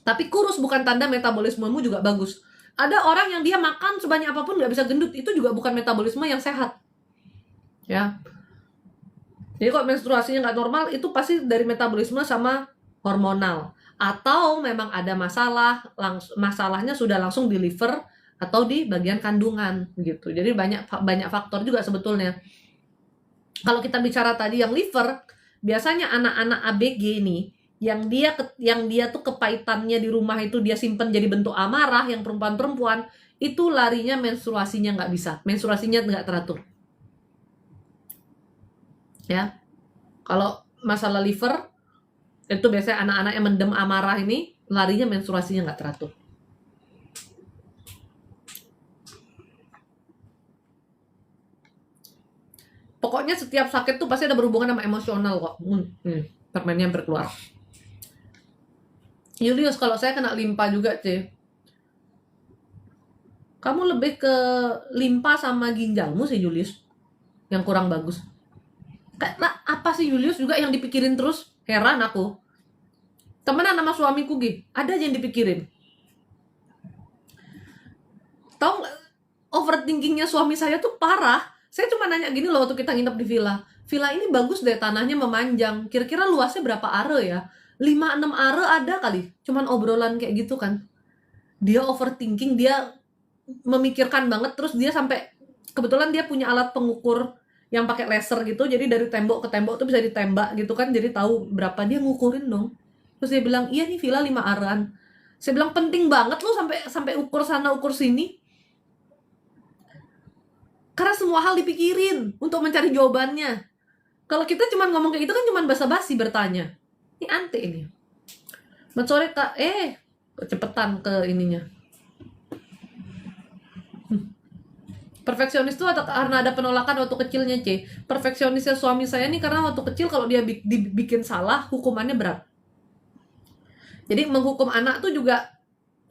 Tapi kurus bukan tanda metabolismemu juga bagus. Ada orang yang dia makan sebanyak apapun nggak bisa gendut, itu juga bukan metabolisme yang sehat. Ya. Jadi kalau menstruasinya nggak normal, itu pasti dari metabolisme sama hormonal. Atau memang ada masalahnya sudah langsung di liver atau di bagian kandungan gitu. Jadi banyak faktor juga sebetulnya. Kalau kita bicara tadi yang liver, biasanya anak-anak ABG nih, yang dia tuh kepahitannya di rumah itu dia simpen jadi bentuk amarah, yang perempuan itu larinya menstruasinya nggak bisa, menstruasinya nggak teratur. Ya, kalau masalah liver itu biasanya anak-anak yang mendem amarah ini larinya menstruasinya nggak teratur. Pokoknya setiap sakit tuh pasti ada berhubungan sama emosional kok. Permennya hampir keluar. Julius, kalau saya kena limpa juga, C. Kamu lebih ke limpa sama ginjalmu sih, Julius, yang kurang bagus. Karena apa sih Julius juga yang dipikirin terus? Heran aku. Temenan sama suamiku, ada aja yang dipikirin. Tahu nggak, overthinkingnya suami saya tuh parah. Saya cuma nanya gini loh waktu kita nginep di villa. Villa ini bagus deh, tanahnya memanjang. Kira-kira luasnya berapa are ya? 5-6 are ada kali. Cuman obrolan kayak gitu kan. Dia overthinking, dia memikirkan banget. Terus dia sampai, kebetulan dia punya alat pengukur yang pakai laser gitu. Jadi dari tembok ke tembok tuh bisa ditembak gitu kan. Jadi tahu berapa, dia ngukurin dong. Terus dia bilang, iya nih villa 5 aran. Saya bilang, penting banget lu sampai ukur sana ukur sini. Karena semua hal dipikirin untuk mencari jawabannya. Kalau kita cuma ngomong kayak gitu kan cuma basa-basi bertanya. Ini anti ini. Selamat sore kak, kecepetan ke ininya. Perfeksionis tuh karena ada penolakan waktu kecilnya, C. Perfeksionisnya suami saya nih karena waktu kecil kalau dia dibikin salah, hukumannya berat. Jadi menghukum anak tuh juga,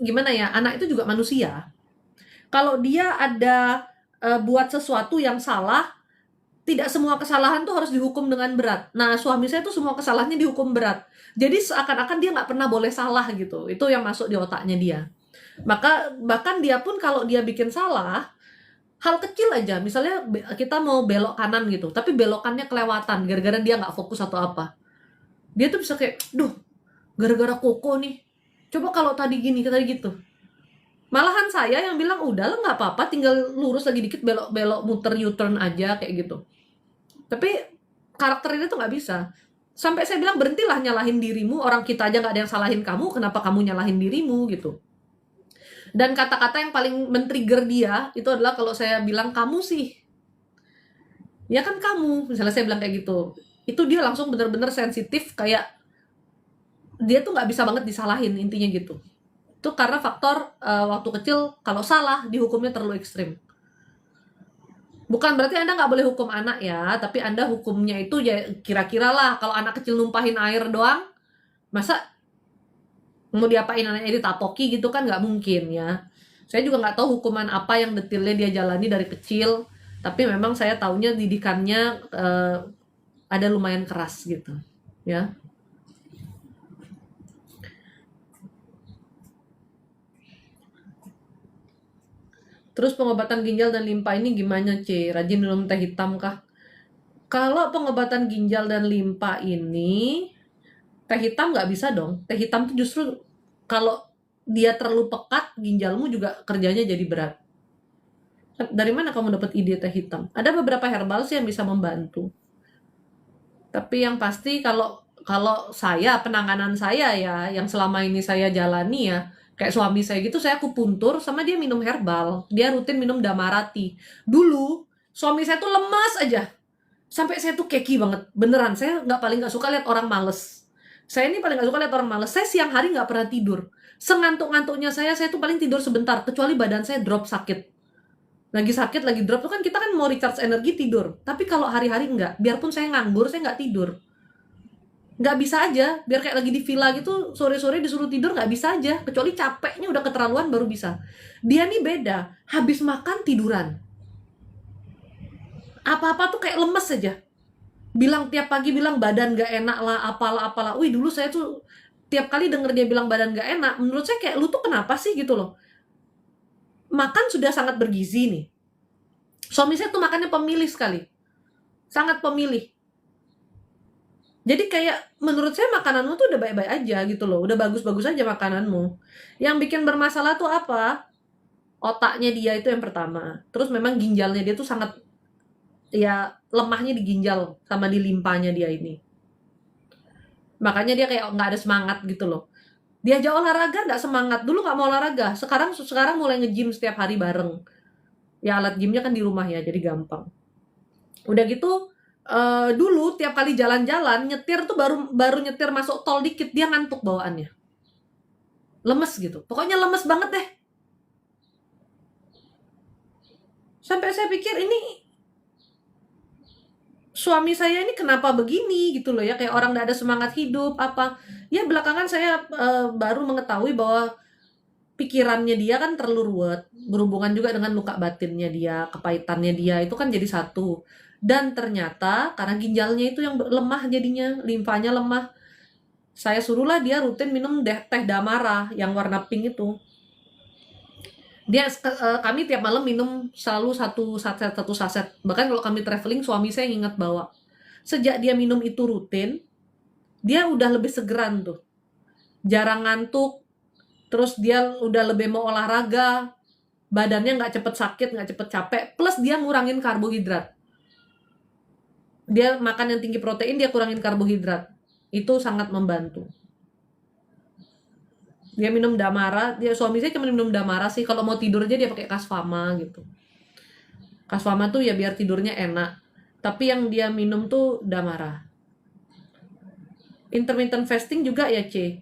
gimana ya, anak itu juga manusia. Kalau dia ada buat sesuatu yang salah, tidak semua kesalahan tuh harus dihukum dengan berat. Nah, suami saya tuh semua kesalahannya dihukum berat. Jadi seakan-akan dia nggak pernah boleh salah gitu. Itu yang masuk di otaknya dia. Maka bahkan dia pun kalau dia bikin salah, hal kecil aja, misalnya kita mau belok kanan gitu, tapi belokannya kelewatan gara-gara dia nggak fokus atau apa. Dia tuh bisa kayak, duh, gara-gara Koko nih. Coba kalau tadi gini, tadi gitu. Malahan saya yang bilang, udah lah nggak apa-apa, tinggal lurus lagi dikit, belok-belok, muter U-turn aja kayak gitu. Tapi karakter ini tuh nggak bisa. Sampai saya bilang, berhentilah nyalahin dirimu, orang kita aja nggak ada yang salahin kamu, kenapa kamu nyalahin dirimu gitu. Dan kata-kata yang paling men-trigger dia itu adalah kalau saya bilang, kamu sih. Ya kan kamu, misalnya saya bilang kayak gitu. Itu dia langsung bener-bener sensitif, kayak dia tuh nggak bisa banget disalahin, intinya gitu. Itu karena faktor waktu kecil kalau salah dihukumnya terlalu ekstrim. Bukan berarti Anda nggak boleh hukum anak ya, tapi Anda hukumnya itu ya kira-kira lah. Kalau anak kecil numpahin air doang, masa mau diapain anaknya, ditapoki gitu kan nggak mungkin ya. Saya juga nggak tahu hukuman apa yang detailnya dia jalani dari kecil, tapi memang saya taunya didikannya ada lumayan keras gitu ya. Terus pengobatan ginjal dan limpa ini gimana, C? Rajin minum teh hitam kah? Kalau pengobatan ginjal dan limpa ini, teh hitam nggak bisa dong. Teh hitam tuh justru kalau dia terlalu pekat, ginjalmu juga kerjanya jadi berat. Dari mana kamu dapat ide teh hitam? Ada beberapa herbal sih yang bisa membantu. Tapi yang pasti kalau saya, penanganan saya ya, yang selama ini saya jalani ya, kayak suami saya gitu, saya akupuntur sama dia minum herbal. Dia rutin minum Damarati. Dulu, suami saya tuh lemas aja. Sampai saya tuh keki banget. Beneran, saya paling nggak suka lihat orang males. Saya ini paling nggak suka lihat orang males. Saya siang hari nggak pernah tidur. Sengantuk-ngantuknya saya tuh paling tidur sebentar. Kecuali badan saya drop sakit. Lagi sakit, lagi drop tuh kan kita kan mau recharge energi tidur. Tapi kalau hari-hari enggak. Biarpun saya nganggur, saya nggak tidur. Nggak bisa aja. Biar kayak lagi di villa gitu, sore-sore disuruh tidur nggak bisa aja. Kecuali capeknya udah keterlaluan baru bisa. Dia nih beda. Habis makan tiduran. Apa-apa tuh kayak lemes aja. Bilang tiap pagi bilang badan gak enak lah, apalah. Wih, dulu saya tuh tiap kali denger dia bilang badan gak enak, menurut saya kayak, lu tuh kenapa sih gitu loh. Makan sudah sangat bergizi nih. Suami saya tuh makannya pemilih sekali. Sangat pemilih. Jadi kayak menurut saya makananmu tuh udah baik-baik aja gitu loh. Udah bagus-bagus aja makananmu. Yang bikin bermasalah tuh apa? Otaknya dia itu yang pertama. Terus memang ginjalnya dia tuh sangat, ya lemahnya di ginjal sama di limpanya dia ini. Makanya dia kayak nggak ada semangat gitu loh. Diajak olahraga nggak semangat. Dulu nggak mau olahraga. Sekarang mulai nge-gym setiap hari bareng. Ya alat gymnya kan di rumah ya, jadi gampang. Udah gitu, dulu tiap kali jalan-jalan nyetir tuh baru nyetir masuk tol dikit dia ngantuk bawaannya. Lemes gitu. Pokoknya lemes banget deh. Sampai saya pikir ini suami saya ini kenapa begini gitu loh ya, kayak orang nggak ada semangat hidup apa. Ya belakangan saya baru mengetahui bahwa pikirannya dia kan terlalu ruwet, berhubungan juga dengan luka batinnya dia, kepahitannya dia, itu kan jadi satu. Dan ternyata karena ginjalnya itu yang lemah jadinya, limfanya lemah. Saya suruhlah dia rutin minum teh Damara yang warna pink itu. Kami tiap malam minum selalu satu saset. Bahkan kalau kami traveling, suami saya ingat bawa. Sejak dia minum itu rutin, dia udah lebih segeran tuh. Jarang ngantuk, terus dia udah lebih mau olahraga, badannya nggak cepet sakit, nggak cepet capek, plus dia ngurangin karbohidrat. Dia makan yang tinggi protein, dia kurangin karbohidrat. Itu sangat membantu. Dia minum Damara, suami saya cuma minum Damara sih. Kalau mau tidur aja dia pakai Kasfama gitu. Kasfama tuh ya biar tidurnya enak. Tapi yang dia minum tuh Damara. Intermittent fasting juga ya, C.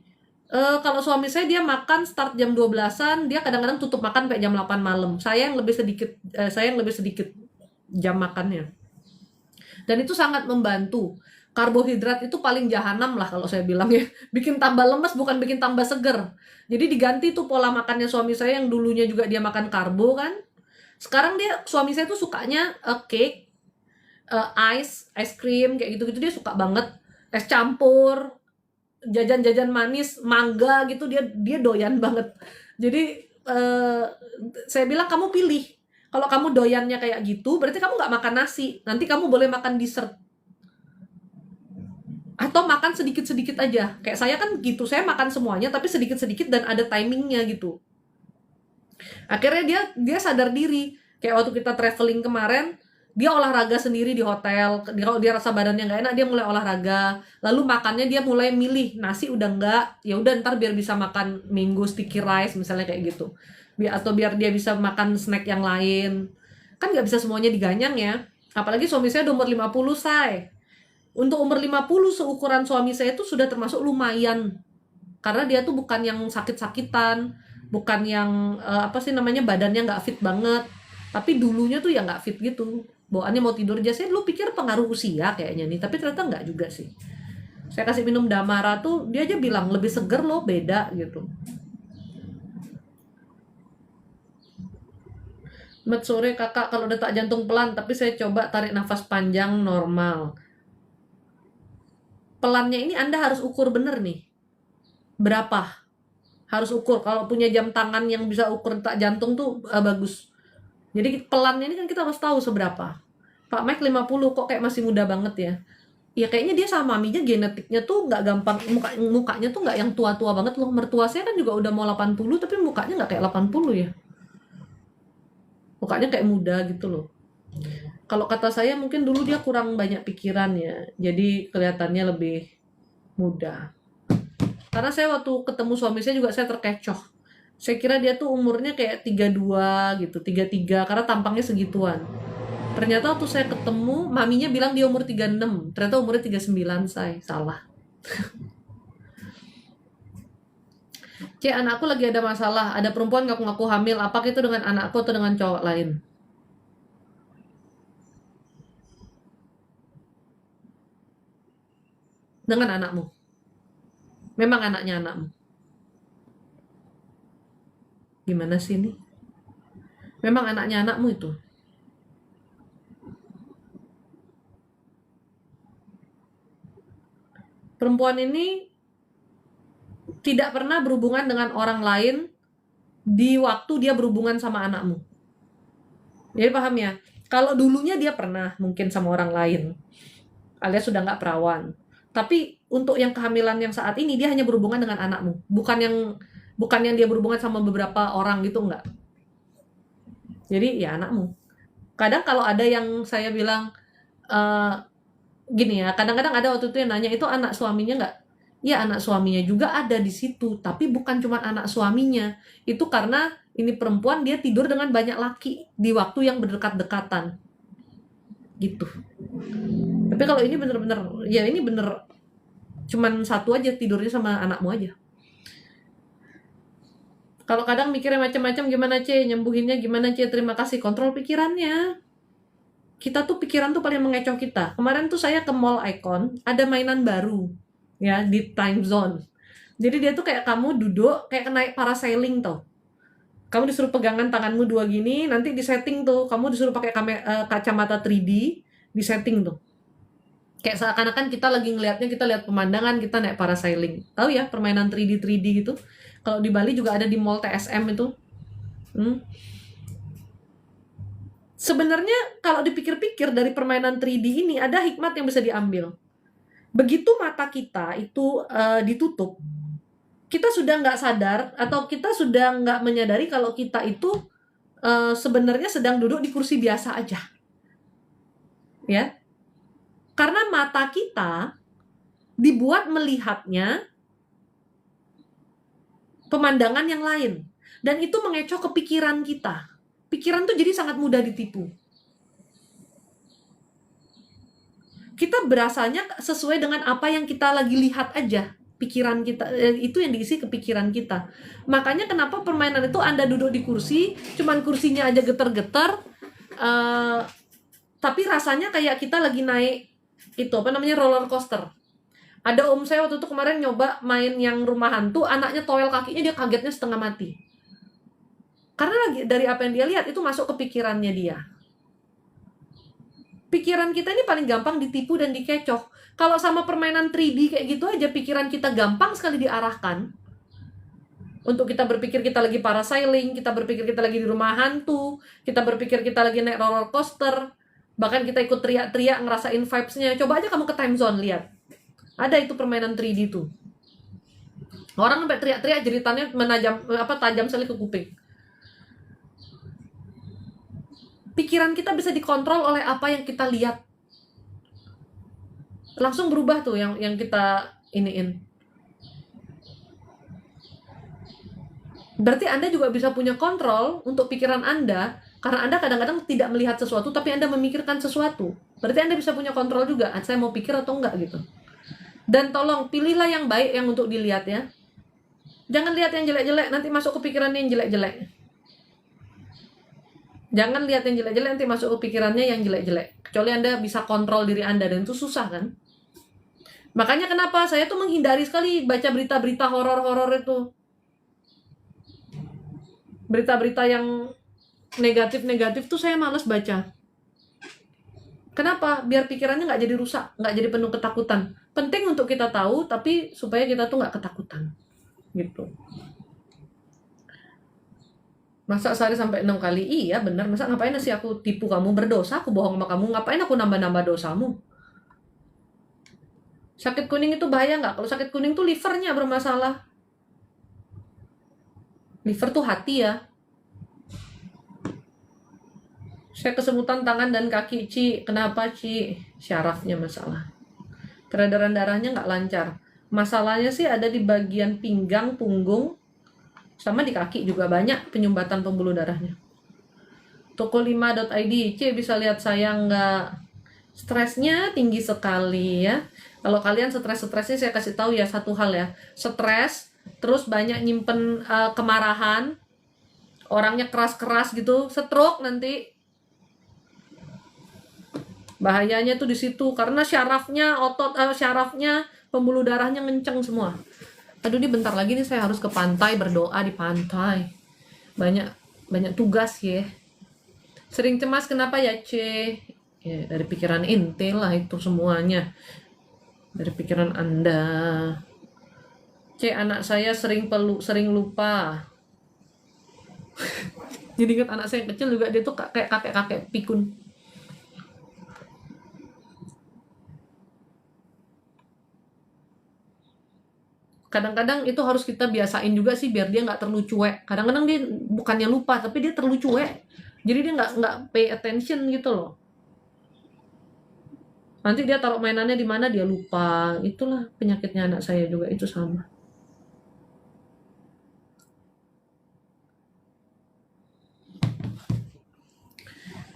Kalau suami saya dia makan start jam 12-an, dia kadang-kadang tutup makan kayak jam 8 malam. Saya yang lebih sedikit jam makannya. Dan itu sangat membantu. Karbohidrat itu paling jahanam lah kalau saya bilang ya. Bikin tambah lemes bukan bikin tambah seger. Jadi diganti tuh pola makannya suami saya yang dulunya juga dia makan karbo kan. Sekarang suami saya tuh sukanya cake, ice cream kayak gitu-gitu dia suka banget. Es campur, jajan-jajan manis, mangga gitu dia doyan banget. Jadi saya bilang kamu pilih. Kalau kamu doyannya kayak gitu, berarti kamu nggak makan nasi. Nanti kamu boleh makan dessert. Atau makan sedikit-sedikit aja. Kayak saya kan gitu, saya makan semuanya tapi sedikit-sedikit dan ada timingnya gitu. Akhirnya dia sadar diri. Kayak waktu kita traveling kemarin, dia olahraga sendiri di hotel. Kalau dia rasa badannya nggak enak, dia mulai olahraga. Lalu makannya dia mulai milih, nasi udah nggak, ya udah ntar biar bisa makan minggu sticky rice misalnya kayak gitu. Atau biar dia bisa makan snack yang lain. Kan nggak bisa semuanya diganyang ya. Apalagi suami saya udah umur 50, say. Untuk umur 50 seukuran suami saya itu sudah termasuk lumayan. Karena dia tuh bukan yang sakit-sakitan, bukan yang badannya nggak fit banget. Tapi dulunya tuh ya nggak fit gitu. Bawaannya mau tidur aja. Saya dulu pikir pengaruh usia kayaknya nih, tapi ternyata nggak juga sih. Saya kasih minum Damara tuh, dia aja bilang lebih seger loh, beda gitu. Sore kakak, kalau detak jantung pelan, tapi saya coba tarik nafas panjang normal. Pelannya ini Anda harus ukur bener nih. Berapa? Harus ukur. Kalau punya jam tangan yang bisa ukur detak jantung tuh bagus. Jadi pelannya ini kan kita harus tahu seberapa. Pak Mike 50 kok kayak masih muda banget ya. Ya kayaknya dia sama maminya genetiknya tuh nggak gampang, mukanya tuh nggak yang tua-tua banget loh. Mertua saya kan juga udah mau 80 tapi mukanya nggak kayak 80 ya. Mukanya kayak muda gitu loh. Kalau kata saya mungkin dulu dia kurang banyak pikiran ya. Jadi kelihatannya lebih muda. Karena saya waktu ketemu suami saya juga saya terkecoh. Saya kira dia tuh umurnya kayak 32 gitu, 33 karena tampangnya segituan. Ternyata waktu saya ketemu, maminya bilang dia umur 36. Ternyata umurnya 39, saya salah. Anakku lagi ada masalah. Ada perempuan ngaku-ngaku hamil. Apakah itu dengan anakku atau dengan cowok lain? Dengan anakmu. Memang anaknya anakmu. Gimana sih ini? Memang anaknya anakmu itu. Perempuan ini tidak pernah berhubungan dengan orang lain di waktu dia berhubungan sama anakmu. Jadi paham ya? Kalau dulunya dia pernah mungkin sama orang lain, alias sudah nggak perawan. Tapi untuk yang kehamilan yang saat ini dia hanya berhubungan dengan anakmu, bukan yang dia berhubungan sama beberapa orang gitu, enggak. Jadi ya anakmu. Kadang kalau ada yang saya bilang gini ya, kadang-kadang ada waktu itu yang nanya itu anak suaminya enggak? Ya anak suaminya juga ada di situ, tapi bukan cuma anak suaminya. Itu karena ini perempuan dia tidur dengan banyak laki di waktu yang berdekat-dekatan. Gitu. Tapi kalau ini bener-bener, ya ini bener cuman satu aja tidurnya sama anakmu aja. Kalau kadang mikirnya macam-macam gimana nyembuhinnya gimana terima kasih, kontrol pikirannya. Kita tuh pikiran tuh paling mengecoh kita. Kemarin tuh saya ke Mall Icon, ada mainan baru ya di time zone. Jadi dia tuh kayak kamu duduk kayak naik parasailing tuh. Kamu disuruh pegangan tanganmu dua gini, nanti disetting tuh. Kamu disuruh pakai kacamata 3D, disetting tuh. Kayak seakan-akan kita lagi ngelihatnya, kita lihat pemandangan, kita naik parasailing. Tahu ya permainan 3D gitu? Kalau di Bali juga ada di Mall TSM itu. Sebenarnya kalau dipikir-pikir dari permainan 3D ini ada hikmat yang bisa diambil. Begitu mata kita itu ditutup, kita sudah nggak sadar atau kita sudah nggak menyadari kalau kita itu sebenarnya sedang duduk di kursi biasa aja. Ya. Karena mata kita dibuat melihatnya pemandangan yang lain. Dan itu mengecoh ke pikiran kita. Pikiran tuh jadi sangat mudah ditipu. Kita berasanya sesuai dengan apa yang kita lagi lihat aja. Pikiran kita, itu yang diisi ke pikiran kita. Makanya kenapa permainan itu Anda duduk di kursi, cuman kursinya aja getar-getar, tapi rasanya kayak kita lagi naik itu apa namanya roller coaster. Ada om saya waktu itu kemarin nyoba main yang rumah hantu, anaknya toel kakinya, dia kagetnya setengah mati. Karena dari apa yang dia lihat itu masuk ke pikirannya dia. Pikiran kita ini paling gampang ditipu dan dikecoh. Kalau sama permainan 3D kayak gitu aja, pikiran kita gampang sekali diarahkan. Untuk kita berpikir kita lagi parasailing, kita berpikir kita lagi di rumah hantu, kita berpikir kita lagi naik roller coaster, bahkan kita ikut teriak-teriak ngerasain vibes-nya. Coba aja kamu ke time zone, lihat. Ada itu permainan 3D tuh. Orang sampai teriak-teriak, jeritannya tajam sekali ke kuping. Pikiran kita bisa dikontrol oleh apa yang kita lihat. Langsung berubah tuh yang kita iniin. Berarti Anda juga bisa punya kontrol untuk pikiran Anda, karena Anda kadang-kadang tidak melihat sesuatu, tapi Anda memikirkan sesuatu. Berarti Anda bisa punya kontrol juga, saya mau pikir atau enggak gitu. Dan tolong, pilihlah yang baik yang untuk dilihat ya. Jangan lihat yang jelek-jelek, nanti masuk ke pikirannya yang jelek-jelek. Jangan lihat yang jelek-jelek, nanti masuk ke pikirannya yang jelek-jelek. Kecuali Anda bisa kontrol diri Anda, dan itu susah kan? Makanya kenapa saya tuh menghindari sekali baca berita-berita horor-horor itu. Berita-berita yang negatif-negatif tuh saya malas baca. Kenapa? Biar pikirannya nggak jadi rusak, nggak jadi penuh ketakutan. Penting untuk kita tahu, tapi supaya kita tuh nggak ketakutan. Gitu. Masa sehari sampai 6 kali? Iya benar. Masa ngapain sih aku tipu kamu, berdosa, aku bohong sama kamu, ngapain aku nambah-nambah dosamu? Sakit kuning itu bahaya nggak? Kalau sakit kuning tuh livernya bermasalah. Liver tuh hati ya. Saya kesemutan tangan dan kaki, Ci. Kenapa, Ci? Syarafnya masalah. Peredaran darahnya nggak lancar. Masalahnya sih ada di bagian pinggang, punggung, sama di kaki juga banyak penyumbatan pembuluh darahnya. Toko5.id, C bisa lihat saya nggak? Stresnya tinggi sekali ya. Kalau kalian stres-stresnya saya kasih tahu ya satu hal ya. Stres, terus banyak nyimpen kemarahan, orangnya keras-keras gitu, stroke nanti. Bahayanya tuh di situ karena syarafnya, syarafnya, pembuluh darahnya ngenceng semua. Aduh, ini bentar lagi nih saya harus ke pantai, berdoa di pantai. Banyak tugas ya. Sering cemas kenapa ya, C? Ya, dari pikiran inti lah itu semuanya. Dari pikiran Anda. C, anak saya sering lupa. Jadi ingat anak saya yang kecil juga, dia tuh kayak kakek-kakek pikun. Kadang-kadang itu harus kita biasain juga sih biar dia nggak terlalu cuek. Kadang-kadang dia bukannya lupa, tapi dia terlalu cuek. Jadi dia nggak pay attention gitu loh. Nanti dia taruh mainannya di mana dia lupa. Itulah penyakitnya anak saya juga, itu sama.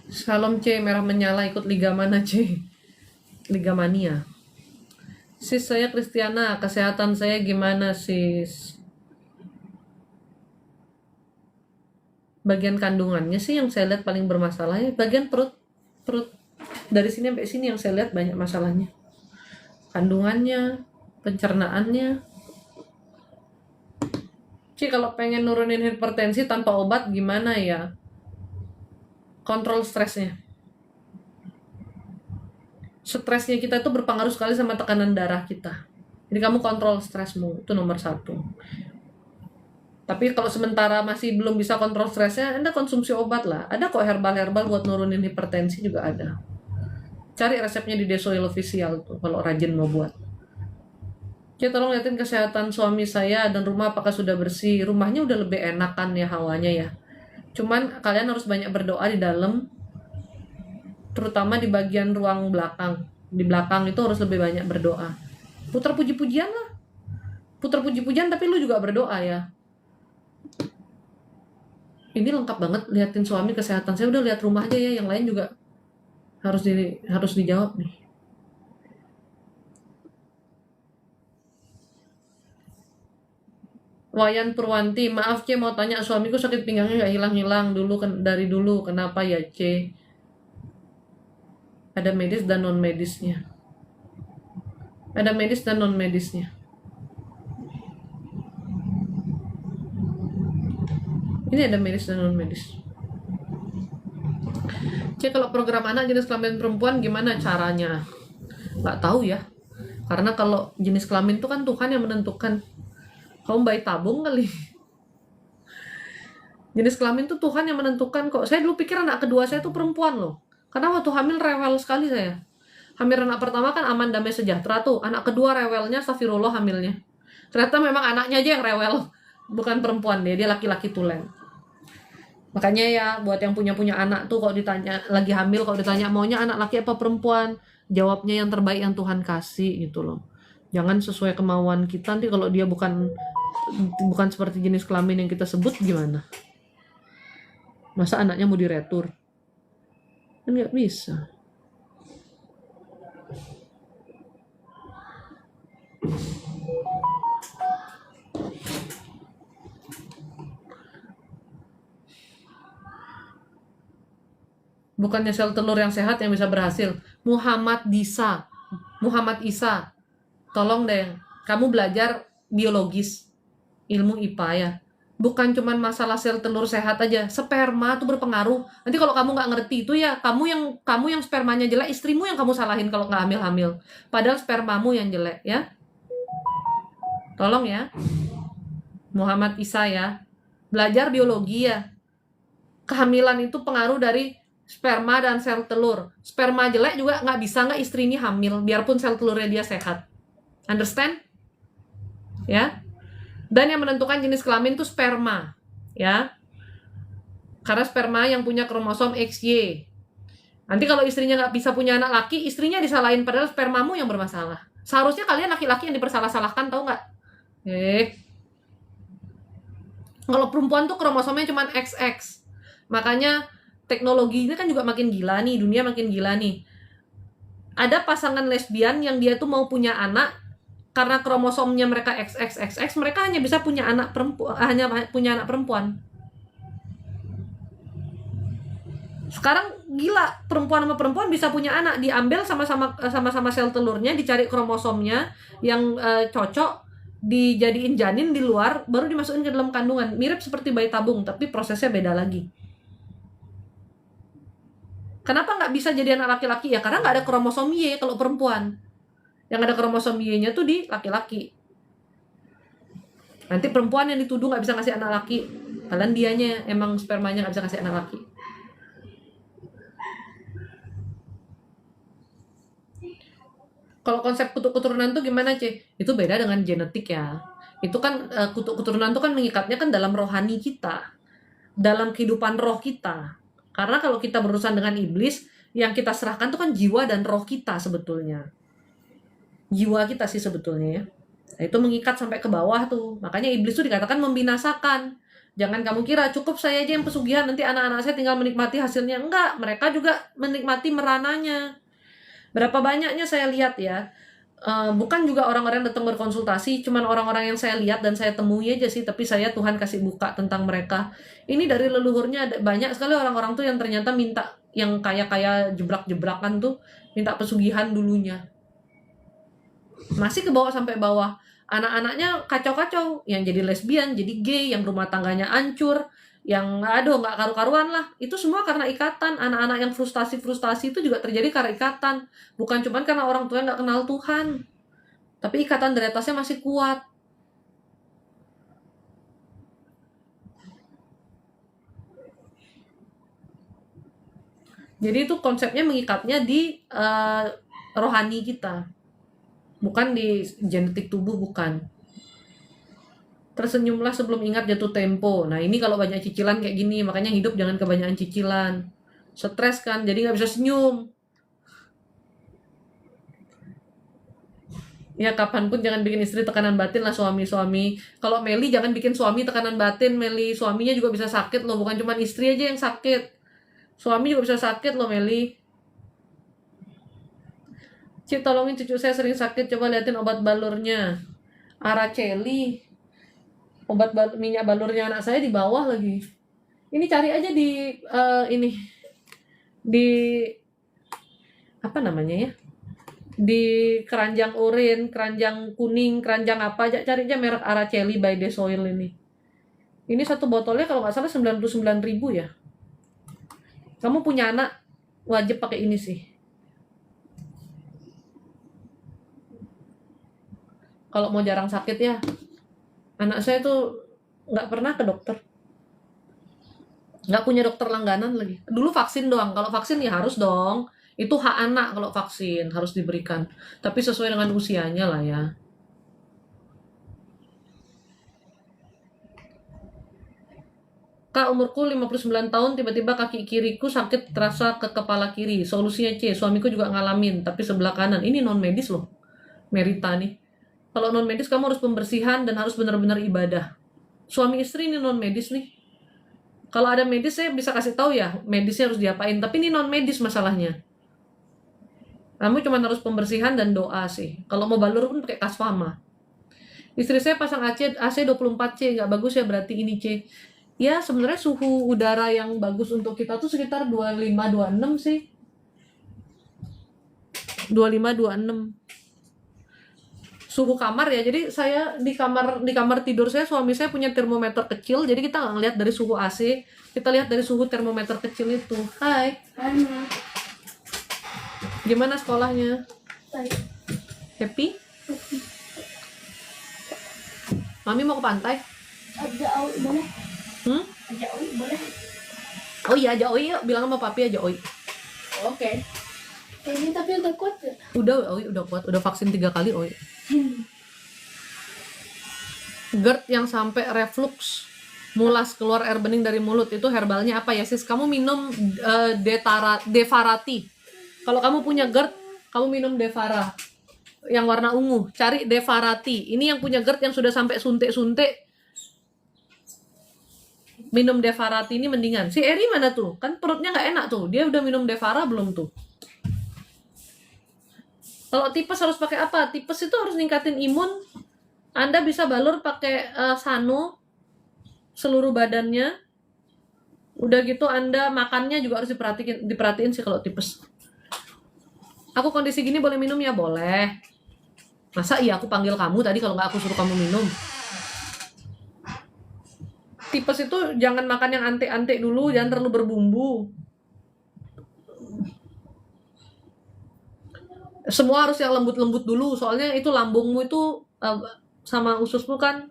Salam C, merah menyala, ikut liga mana C? Liga Mania. Sis, saya Kristiana, kesehatan saya gimana sis? Bagian kandungannya sih yang saya lihat paling bermasalah ya. Bagian perut. Dari sini sampai sini yang saya lihat banyak masalahnya. Kandungannya, pencernaannya. Ci, kalau pengen nurunin hipertensi tanpa obat gimana ya? Kontrol stresnya. Stresnya kita itu berpengaruh sekali sama tekanan darah kita. Jadi kamu kontrol stresmu, itu nomor 1. Tapi kalau sementara masih belum bisa kontrol stresnya, Anda konsumsi obat lah. Ada kok herbal-herbal buat nurunin hipertensi juga ada. Cari resepnya di Desoil Official tuh kalau rajin mau buat. Ya tolong liatin kesehatan suami saya dan rumah apakah sudah bersih. Rumahnya udah lebih enak kan ya hawanya ya. Cuman kalian harus banyak berdoa di dalam, terutama di bagian ruang belakang. Di belakang itu harus lebih banyak berdoa. Putar puji-pujian lah. Putar puji-pujian tapi lu juga berdoa ya. Ini lengkap banget, liatin suami, kesehatan. Saya udah lihat rumah aja ya, yang lain juga harus dijawab nih. Wayan Purwanti, maaf C, mau tanya, suamiku sakit pinggangnya nggak hilang-hilang dari dulu, kenapa ya C? Ada medis dan non medisnya. Ada medis dan non medisnya. Ini ada medis dan non medis. C, kalau program anak jenis kelamin perempuan gimana caranya? Nggak tahu ya. Karena kalau jenis kelamin itu kan Tuhan yang menentukan. Kamu bayi tabung kali. Jenis kelamin tuh Tuhan yang menentukan kok. Saya dulu pikir anak kedua saya tuh perempuan loh. Karena waktu hamil rewel sekali saya. Hamil anak pertama kan aman damai sejahtera tuh. Anak kedua rewelnya astagfirullah hamilnya. Ternyata memang anaknya aja yang rewel. Bukan perempuan dia laki-laki tulen. Makanya ya buat yang punya anak tuh kalau ditanya lagi hamil, kalau ditanya maunya anak laki apa perempuan, jawabnya yang terbaik yang Tuhan kasih gitu loh. Jangan sesuai kemauan kita, nanti kalau dia bukan seperti jenis kelamin yang kita sebut gimana? Masa anaknya mau diretur? Kan nggak bisa. Bukannya sel telur yang sehat yang bisa berhasil. Muhammad Isa, tolong deh, kamu belajar biologis, ilmu IPA ya. Bukan cuman masalah sel telur sehat aja, sperma tuh berpengaruh. Nanti kalau kamu nggak ngerti itu ya, kamu yang spermanya jelek, istrimu yang kamu salahin kalau nggak hamil. Padahal spermamu yang jelek ya. Tolong ya, Muhammad Isa ya, belajar biologi ya. Kehamilan itu pengaruh dari sperma dan sel telur. Sperma jelek juga nggak istrinya hamil, biarpun sel telurnya dia sehat. Understand? Ya. Dan yang menentukan jenis kelamin itu sperma, ya. Karena sperma yang punya kromosom XY. Nanti kalau istrinya nggak bisa punya anak laki, istrinya disalahin padahal spermamu yang bermasalah. Seharusnya kalian laki-laki yang dipersalah-salahkan, tahu nggak? Kalau perempuan tuh kromosomnya cuma XX. Makanya teknologi ini kan juga makin gila nih, dunia makin gila nih. Ada pasangan lesbian yang dia tuh mau punya anak, karena kromosomnya mereka XXXX, mereka hanya bisa punya anak perempuan, Sekarang gila, perempuan sama perempuan bisa punya anak, diambil sama-sama sel telurnya, dicari kromosomnya yang cocok, dijadiin janin di luar, baru dimasukin ke dalam kandungan. Mirip seperti bayi tabung, tapi prosesnya beda lagi. Kenapa nggak bisa jadi anak laki-laki? Ya karena nggak ada kromosom Y kalau perempuan. Yang ada kromosom Y-nya tuh di laki-laki. Nanti perempuan yang dituduh nggak bisa ngasih anak laki, padahal dianya emang spermanya nggak bisa ngasih anak laki. Kalau konsep kutuk keturunan tuh gimana, C? Itu beda dengan genetik ya. Itu kan kutuk keturunan tuh kan mengikatnya kan dalam rohani kita, dalam kehidupan roh kita. Karena kalau kita berurusan dengan iblis, yang kita serahkan tuh kan jiwa dan roh kita sebetulnya. Jiwa kita sih sebetulnya ya. Nah, itu mengikat sampai ke bawah tuh. Makanya iblis tuh dikatakan membinasakan. Jangan kamu kira cukup saya aja yang pesugihan, nanti anak-anak saya tinggal menikmati hasilnya. Enggak, mereka juga menikmati merananya. Berapa banyaknya saya lihat ya, bukan juga orang-orang yang datang berkonsultasi, cuman orang-orang yang saya lihat dan saya temui aja sih, tapi Tuhan kasih buka tentang mereka. Ini dari leluhurnya ada banyak sekali orang-orang tuh yang ternyata minta, yang kaya-kaya jeblak-jebrakan tuh, minta pesugihan dulunya. Masih ke bawah sampai bawah. Anak-anaknya kacau-kacau, yang jadi lesbian, jadi gay, yang rumah tangganya hancur, yang nggak karu-karuan lah. Itu semua karena ikatan. Anak-anak yang frustasi itu juga terjadi karena ikatan. Bukan cuma karena orang tua nggak kenal Tuhan, tapi ikatan dari atasnya masih kuat. Jadi itu konsepnya mengikatnya di rohani kita, bukan di genetik tubuh, bukan. Tersenyumlah sebelum ingat jatuh tempo. Nah ini kalau banyak cicilan kayak gini, makanya hidup jangan kebanyakan cicilan. Stres kan, jadi nggak bisa senyum. Ya kapanpun jangan bikin istri tekanan batin lah suami-suami. Kalau Meli jangan bikin suami tekanan batin, Meli. Suaminya juga bisa sakit loh, bukan cuma istri aja yang sakit. Suami juga bisa sakit loh, Meli. Cik, tolongin cucu saya sering sakit, coba liatin obat balurnya. Araceli. Obat minyak balurnya anak saya di bawah lagi. Ini cari aja di ini di apa namanya ya? Di keranjang urin, keranjang kuning, keranjang apa aja, cari aja merek Araceli by Desoil ini. Ini satu botolnya kalau nggak salah 99.000 ya. Kamu punya anak, wajib pakai ini sih. Kalau mau jarang sakit ya. Anak saya tuh nggak pernah ke dokter. Nggak punya dokter langganan lagi. Dulu vaksin doang. Kalau vaksin ya harus dong. Itu hak anak kalau vaksin, harus diberikan. Tapi sesuai dengan usianya lah ya. Kak, umurku 59 tahun, tiba-tiba kaki kiriku sakit terasa ke kepala kiri. Solusinya C, suamiku juga ngalamin, tapi sebelah kanan. Ini non-medis loh, Merita nih. Kalau non-medis kamu harus pembersihan dan harus benar-benar ibadah. Suami istri ini non-medis nih. Kalau ada medis saya bisa kasih tahu ya, medisnya harus diapain. Tapi ini non-medis masalahnya. Kamu cuma harus pembersihan dan doa sih. Kalau mau balur pun pakai kasfama. Istri saya pasang AC 24C, nggak bagus ya berarti ini C. Ya sebenarnya suhu udara yang bagus untuk kita tuh sekitar 25-26 sih. 25-26. Suhu kamar ya. Jadi saya di kamar tidur saya, suami saya punya termometer kecil. Jadi kita nggak ngeliat dari suhu AC, kita lihat dari suhu termometer kecil itu. Hai. Gimana sekolahnya? Happy? Mami mau ke pantai? Ajak Awi boleh? Ajak Awi boleh? Oh iya, ajak Oi yuk. Bilang sama papi ajak Oi. Oke. Ini tapi udah kuat ya? Udah, Oi udah kuat. Udah vaksin 3 kali Oi. GERD yang sampai reflux, mulas keluar air bening dari mulut, itu herbalnya apa ya sis? Kamu minum Devarati. Kalau kamu punya GERD, kamu minum Devara yang warna ungu. Cari Devarati. Ini yang punya GERD yang sudah sampai suntik-suntik, minum Devarati ini mendingan. Si Eri mana tuh? Kan perutnya nggak enak tuh. Dia udah minum Devara belum tuh? Kalau tipes harus pakai apa? Tipes itu harus ningkatin imun. Anda bisa balur pakai Sano seluruh badannya. Udah gitu Anda makannya juga harus diperhatiin sih kalau tipes. Aku kondisi gini boleh minum ya? Boleh. Masa iya aku panggil kamu tadi kalau nggak aku suruh kamu minum? Tipes itu jangan makan yang antik-antik dulu, jangan terlalu berbumbu. Semua harus yang lembut-lembut dulu, soalnya itu lambungmu itu sama ususmu kan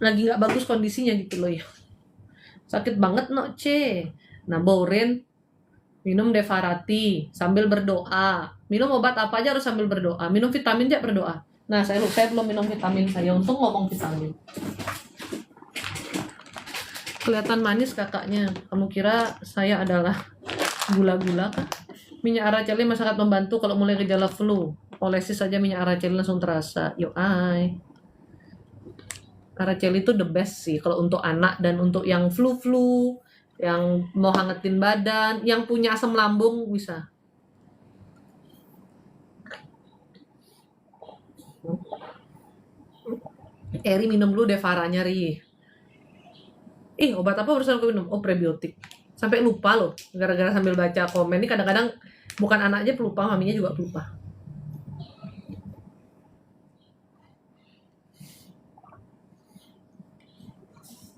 lagi nggak bagus kondisinya gitu loh ya. Sakit banget no C. Nah Borin, minum Devarati sambil berdoa. Minum obat apa aja harus sambil berdoa. Minum vitamin aja berdoa. Nah saya belum minum vitamin saya. Untung ngomong vitamin. Kelihatan manis kakaknya. Kamu kira saya adalah gula-gula kah? Minyak Araceli sangat membantu kalau mulai gejala flu. Olesis saja minyak Araceli langsung terasa. Yo ay. Araceli itu the best sih kalau untuk anak dan untuk yang flu-flu, yang mau hangetin badan, yang punya asam lambung bisa. Eri minum dulu Devaranya Ri. Obat apa barusan aku minum? Oh prebiotik. Sampai lupa loh, gara-gara sambil baca komen. Ini kadang-kadang bukan anak aja pelupa, maminya juga pelupa.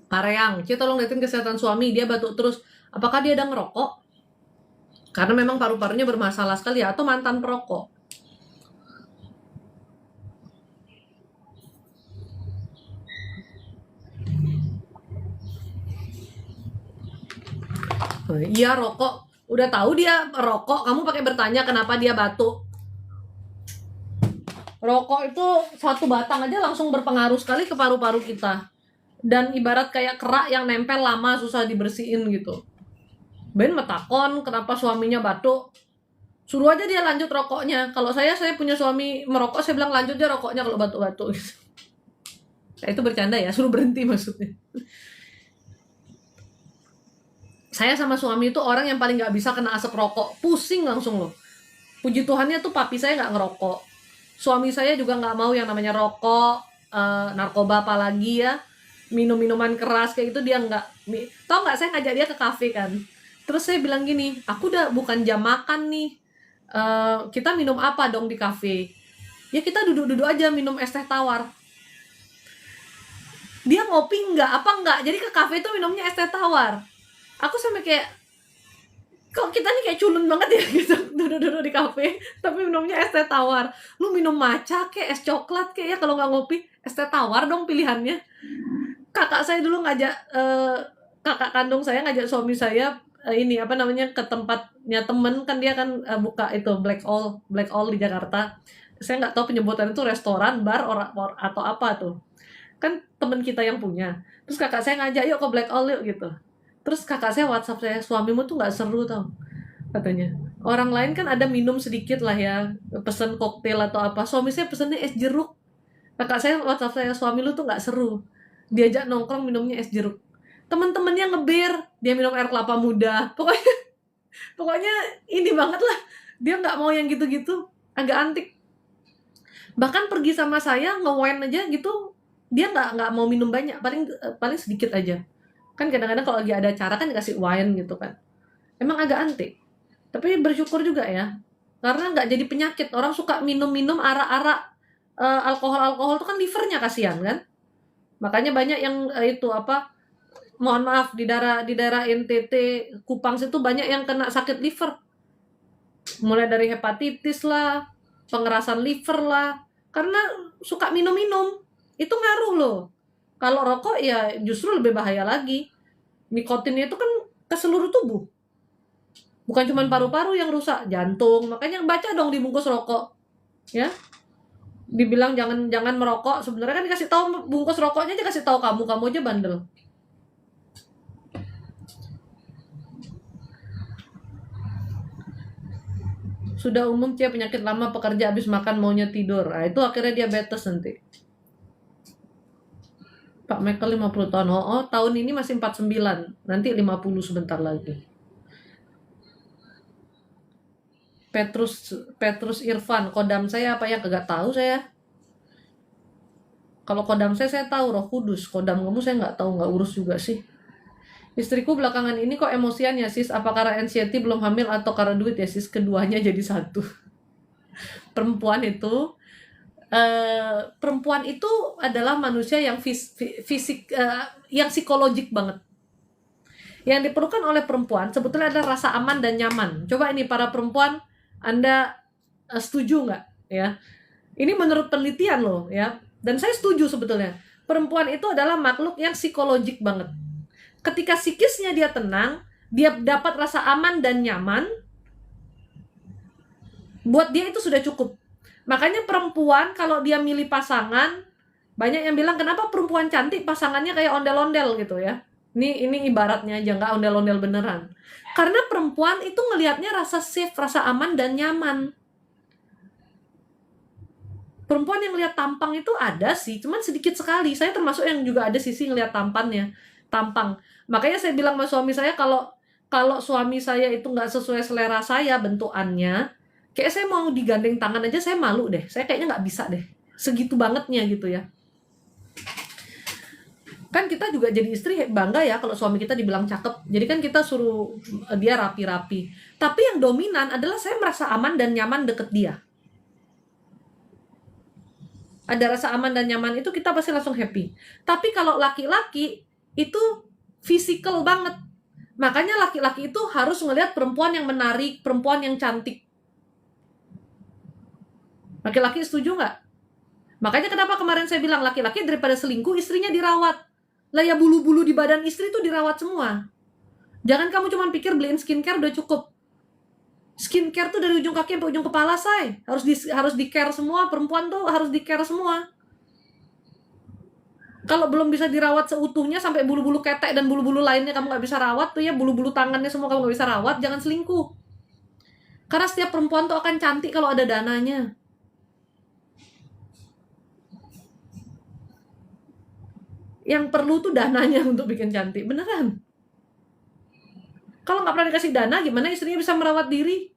Pareang, Ci tolong liatin kesehatan suami, dia batuk terus. Apakah dia ada ngerokok? Karena memang paru-parunya bermasalah sekali ya, atau mantan perokok? Iya rokok, udah tahu dia rokok, kamu pakai bertanya kenapa dia batuk. Rokok itu satu batang aja langsung berpengaruh sekali ke paru-paru kita. Dan ibarat kayak kerak yang nempel lama susah dibersihin gitu. Ben metakon kenapa suaminya batuk. Suruh aja dia lanjut rokoknya. Kalau saya punya suami merokok, saya bilang lanjut aja rokoknya kalau batuk-batuk. Nah, itu bercanda ya, suruh berhenti maksudnya. Saya sama suami itu orang yang paling nggak bisa kena asap rokok. Pusing langsung loh. Puji Tuhannya tuh papi saya nggak ngerokok. Suami saya juga nggak mau yang namanya rokok, narkoba apalagi ya. Minum-minuman keras kayak gitu dia nggak. Tau nggak, saya ngajak dia ke kafe kan. Terus saya bilang gini, aku udah bukan jam makan nih. Kita minum apa dong di kafe? Ya kita duduk-duduk aja minum es teh tawar. Dia ngopi nggak apa nggak, jadi ke kafe itu minumnya es teh tawar. Aku sampai kayak, kok kita nih kayak culun banget ya gitu, duduk-duduk di kafe tapi minumnya es teh tawar. Lu minum matcha kayak es coklat kayak ya, kalau nggak ngopi es teh tawar dong pilihannya. Kakak saya dulu ngajak, kakak kandung saya ngajak suami saya ini apa namanya ke tempatnya temen kan, dia kan buka itu Black All di Jakarta. Saya nggak tahu penyebutan itu restoran, bar, atau apa tuh. Kan temen kita yang punya. Terus kakak saya ngajak, yuk ke Black All yuk gitu. Terus kakak saya WhatsApp saya, suamimu tuh nggak seru tau katanya. Orang lain kan ada minum sedikit lah ya, pesen koktail atau apa. Suami saya pesennya es jeruk. Kakak saya WhatsApp saya, suami lu tuh nggak seru. Diajak nongkrong minumnya es jeruk. Temen-temennya ngebir, dia minum air kelapa muda. Pokoknya ini banget lah. Dia nggak mau yang gitu-gitu, agak antik. Bahkan pergi sama saya nge-wine aja gitu, dia nggak mau minum banyak, paling sedikit aja. Kan kadang-kadang kalau lagi ada acara kan dikasih wine gitu kan. Emang agak antik. Tapi bersyukur juga ya, karena nggak jadi penyakit. Orang suka minum-minum arak-arak, alkohol itu kan livernya kasihan kan. Makanya banyak yang itu apa, mohon maaf, di daerah NTT, Kupang situ banyak yang kena sakit liver. Mulai dari hepatitis lah, pengerasan liver lah, karena suka minum-minum. Itu ngaruh loh. Kalau rokok ya justru lebih bahaya lagi. Nikotinnya itu kan ke seluruh tubuh. Bukan cuma paru-paru yang rusak, jantung. Makanya baca dong di bungkus rokok. Ya. Dibilang jangan merokok, sebenarnya kan dikasih tahu bungkus rokoknya aja, kasih tahu kamu aja bandel. Sudah umum Cia, penyakit lama pekerja habis makan maunya tidur. Nah, itu akhirnya diabetes nanti. Pak Michael 50 tahun. Oh, tahun ini masih 49. Nanti 50 sebentar lagi. Petrus Irfan, kodam saya apa ya? Kagak tahu saya. Kalau kodam saya tahu Roh Kudus. Kodam kamu saya nggak tahu, nggak urus juga sih. Istriku belakangan ini kok emosian ya sis. Apa karena anxiety belum hamil atau karena duit ya sis? Keduanya jadi satu. Perempuan itu adalah manusia yang fisik, yang psikologik banget. Yang diperlukan oleh perempuan sebetulnya adalah rasa aman dan nyaman. Coba ini para perempuan, Anda setuju nggak ya? Ini menurut penelitian loh ya. Dan saya setuju sebetulnya. Perempuan itu adalah makhluk yang psikologik banget. Ketika psikisnya dia tenang, dia dapat rasa aman dan nyaman, buat dia itu sudah cukup. Makanya perempuan kalau dia milih pasangan, banyak yang bilang kenapa perempuan cantik pasangannya kayak ondel-ondel gitu ya. Ini ibaratnya aja, nggak ondel-ondel beneran. Karena perempuan itu ngelihatnya rasa safe, rasa aman dan nyaman. Perempuan yang lihat tampang itu ada sih, cuman sedikit sekali. Saya termasuk yang juga ada sisi ngelihat tampang. Makanya saya bilang sama suami saya, kalau suami saya itu nggak sesuai selera saya bentukannya, kayak saya mau digandeng tangan aja saya malu deh. Saya kayaknya nggak bisa deh, segitu bangetnya gitu ya. Kan kita juga jadi istri bangga ya kalau suami kita dibilang cakep. Jadi kan kita suruh dia rapi-rapi. Tapi yang dominan adalah saya merasa aman dan nyaman deket dia. Ada rasa aman dan nyaman itu kita pasti langsung happy. Tapi kalau laki-laki itu fisikal banget. Makanya laki-laki itu harus ngelihat perempuan yang menarik, perempuan yang cantik. Laki-laki setuju nggak? Makanya kenapa kemarin saya bilang laki-laki daripada selingkuh, istrinya dirawat. Lah ya bulu-bulu di badan istri itu dirawat semua. Jangan kamu cuma pikir beliin skincare udah cukup. Skincare tuh dari ujung kaki sampai ujung kepala, say. Harus di care semua, perempuan tuh harus di care semua. Kalau belum bisa dirawat seutuhnya sampai bulu-bulu ketek dan bulu-bulu lainnya kamu nggak bisa rawat tuh ya, bulu-bulu tangannya semua kamu nggak bisa rawat, jangan selingkuh. Karena setiap perempuan tuh akan cantik kalau ada dananya. Yang perlu tuh dananya untuk bikin cantik, beneran. Kalau nggak pernah dikasih dana, gimana istrinya bisa merawat diri?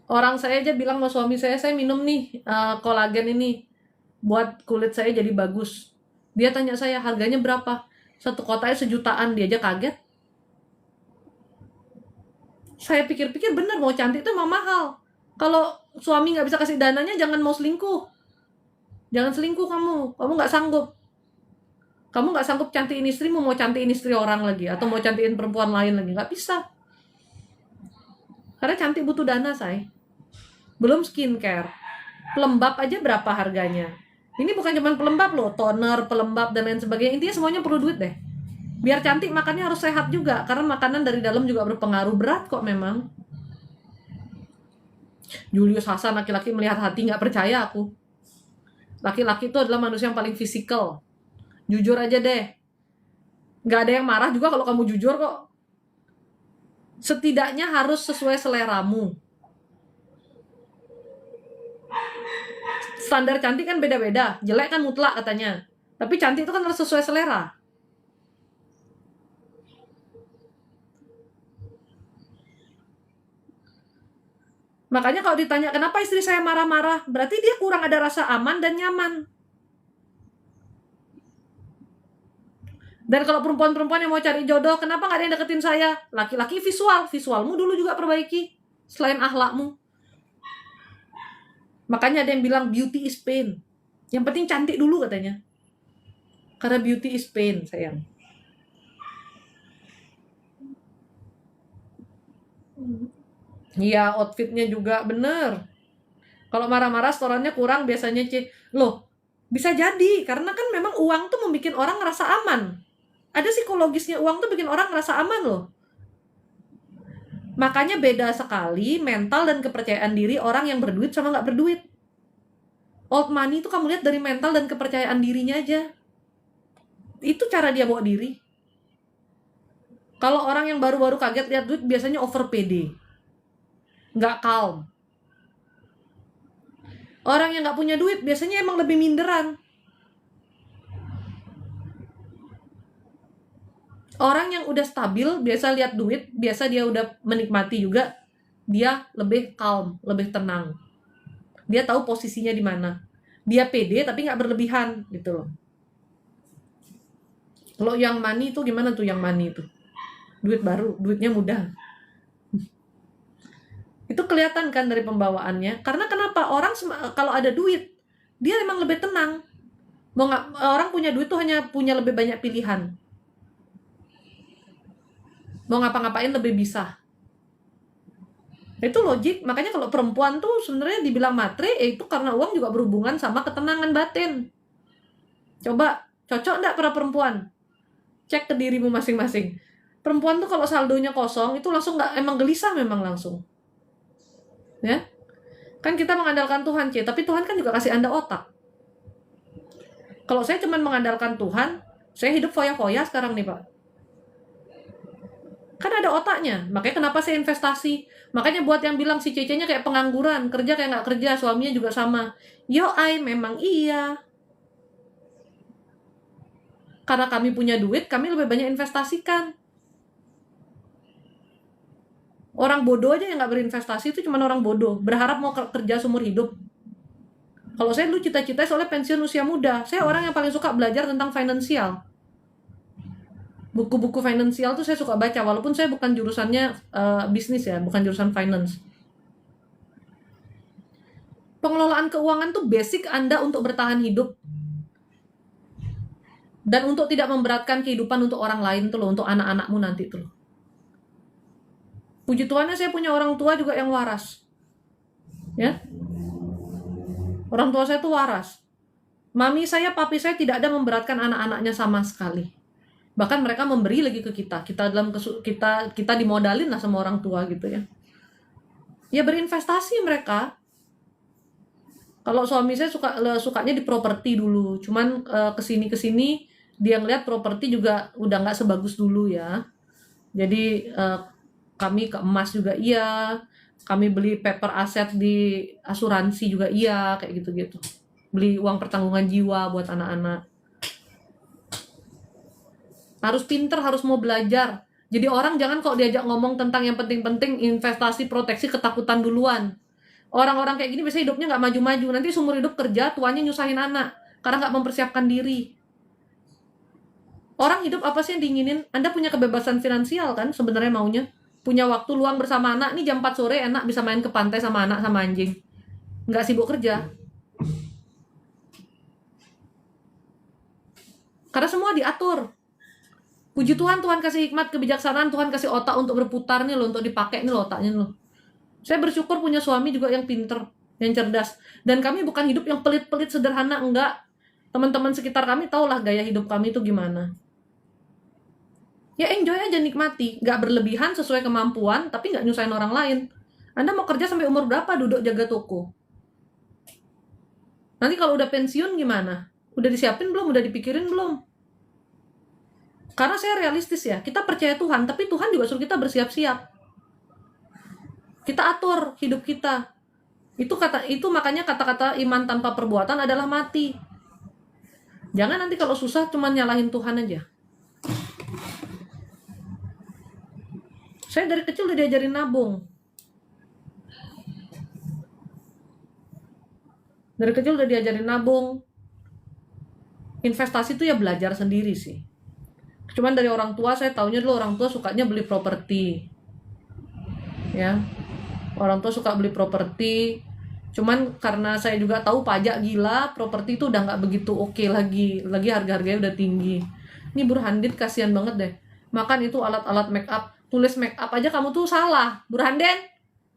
Orang saya aja bilang sama suami saya minum nih kolagen ini buat kulit saya jadi bagus. Dia tanya saya harganya berapa? Satu kotaknya 1 jutaan, dia aja kaget. Saya pikir-pikir bener, mau cantik itu emang mahal. Kalau suami nggak bisa kasih dananya, jangan mau selingkuh. Jangan selingkuh kamu nggak sanggup. Kamu nggak sanggup cantikin istrimu, mau cantikin istri orang lagi, atau mau cantikin perempuan lain lagi, nggak bisa. Karena cantik butuh dana, say. Belum skincare. Pelembab aja berapa harganya? Ini bukan cuma pelembab loh, toner, pelembab, dan lain sebagainya. Intinya semuanya perlu duit deh. Biar cantik makannya harus sehat juga, karena makanan dari dalam juga berpengaruh. Berat kok memang. Julius Hasan, laki-laki melihat hati, nggak percaya aku. Laki-laki itu adalah manusia yang paling fisikal. Jujur aja deh. Nggak ada yang marah juga kalau kamu jujur kok. Setidaknya harus sesuai seleramu. Standar cantik kan beda-beda. Jelek kan mutlak katanya. Tapi cantik itu kan harus sesuai selera. Makanya kalau ditanya kenapa istri saya marah-marah, berarti dia kurang ada rasa aman dan nyaman. Dan kalau perempuan-perempuan yang mau cari jodoh, kenapa nggak ada yang deketin saya? Laki-laki visualmu dulu juga perbaiki. Selain akhlakmu. Makanya ada yang bilang beauty is pain. Yang penting cantik dulu katanya. Karena beauty is pain, sayang. Iya, outfitnya juga bener. Kalau marah-marah setorannya kurang biasanya loh, bisa jadi. Karena kan memang uang tuh membuat orang ngerasa aman. Ada psikologisnya uang tuh bikin orang ngerasa aman loh. Makanya beda sekali mental dan kepercayaan diri orang yang berduit sama nggak berduit. Old money itu kamu lihat dari mental dan kepercayaan dirinya aja. Itu cara dia bawa diri. Kalau orang yang baru-baru kaget lihat duit biasanya over PD. Nggak calm. Orang yang nggak punya duit biasanya emang lebih minderan. Orang yang udah stabil, biasa lihat duit, biasa dia udah menikmati juga, dia lebih calm, lebih tenang. Dia tahu posisinya di mana. Dia pede tapi nggak berlebihan gitu loh. Kalau yang money itu gimana tuh yang money itu? Duit baru, duitnya mudah. Itu kelihatan kan dari pembawaannya. Karena kenapa? Orang kalau ada duit, dia emang lebih tenang. Orang punya duit tuh hanya punya lebih banyak pilihan. Mau ngapa-ngapain lebih bisa. Itu logik. Makanya kalau perempuan tuh sebenarnya dibilang matre, itu karena uang juga berhubungan sama ketenangan batin. Coba, cocok enggak para perempuan? Cek ke dirimu masing-masing. Perempuan tuh kalau saldonya kosong, itu langsung nggak, emang gelisah memang langsung. Ya, kan kita mengandalkan Tuhan, tapi Tuhan kan juga kasih Anda otak. Kalau saya cuma mengandalkan Tuhan, saya hidup foya-foya sekarang nih Pak. Kan ada otaknya, makanya kenapa saya investasi. Makanya buat yang bilang si Cece-nya kayak pengangguran, kerja kayak nggak kerja, suaminya juga sama. Memang iya. Karena kami punya duit, kami lebih banyak investasikan. Orang bodoh aja yang nggak berinvestasi itu cuma orang bodoh, berharap mau kerja seumur hidup. Kalau saya dulu cita-cita soalnya pensiun usia muda, saya orang yang paling suka belajar tentang finansial. Buku-buku finansial tuh saya suka baca, walaupun saya bukan jurusannya bisnis ya, bukan jurusan finance. Pengelolaan keuangan tuh basic Anda untuk bertahan hidup. Dan untuk tidak memberatkan kehidupan untuk orang lain tuh loh, untuk anak-anakmu nanti tuh loh. Puji Tuhannya saya punya orang tua juga yang waras. Ya. Orang tua saya tuh waras. Mami saya, papi saya tidak ada memberatkan anak-anaknya sama sekali. Bahkan mereka memberi lagi ke kita. Kita dimodalin lah sama orang tua gitu ya. Ya berinvestasi mereka. Kalau suami saya sukanya di properti dulu. Cuman kesini dia ngeliat properti juga udah nggak sebagus dulu ya. Jadi kami ke emas juga iya, kami beli paper aset di asuransi juga iya, kayak gitu-gitu. Beli uang pertanggungan jiwa buat anak-anak. Harus pinter, harus mau belajar. Jadi orang jangan kok diajak ngomong tentang yang penting-penting investasi, proteksi, ketakutan duluan. Orang-orang kayak gini biasanya hidupnya nggak maju-maju. Nanti seumur hidup kerja, tuanya nyusahin anak. Karena nggak mempersiapkan diri. Orang hidup apa sih yang diinginin? Anda punya kebebasan finansial kan sebenarnya maunya. Punya waktu luang bersama anak. Nih jam 4 sore enak bisa main ke pantai sama anak sama anjing. Nggak sibuk kerja. Karena semua diatur. Puji Tuhan, Tuhan kasih hikmat, kebijaksanaan, Tuhan kasih otak untuk berputar nih loh, untuk dipakai nih loh otaknya loh. Saya bersyukur punya suami juga yang pinter, yang cerdas. Dan kami bukan hidup yang pelit-pelit sederhana, enggak. Teman-teman sekitar kami tahulah gaya hidup kami itu gimana. Ya enjoy aja, nikmati. Nggak berlebihan sesuai kemampuan, tapi nggak nyusahin orang lain. Anda mau kerja sampai umur berapa duduk jaga toko? Nanti kalau udah pensiun gimana? Udah disiapin belum? Udah dipikirin belum? Karena saya realistis ya, kita percaya Tuhan, tapi Tuhan juga suruh kita bersiap-siap. Kita atur hidup kita. Itu makanya kata-kata iman tanpa perbuatan adalah mati. Jangan nanti kalau susah cuma nyalahin Tuhan aja. Saya dari kecil udah diajarin nabung. Dari kecil udah diajarin nabung. Investasi itu ya belajar sendiri sih. Cuman dari orang tua saya taunya dulu orang tua sukanya beli properti. Ya. Orang tua suka beli properti. Cuman karena saya juga tahu pajak gila, properti itu udah nggak begitu oke lagi. Lagi harga-harganya udah tinggi. Ini Burhanin kasihan banget deh. Makan itu alat-alat make up. Tulis make up aja kamu tuh salah. Burhanin,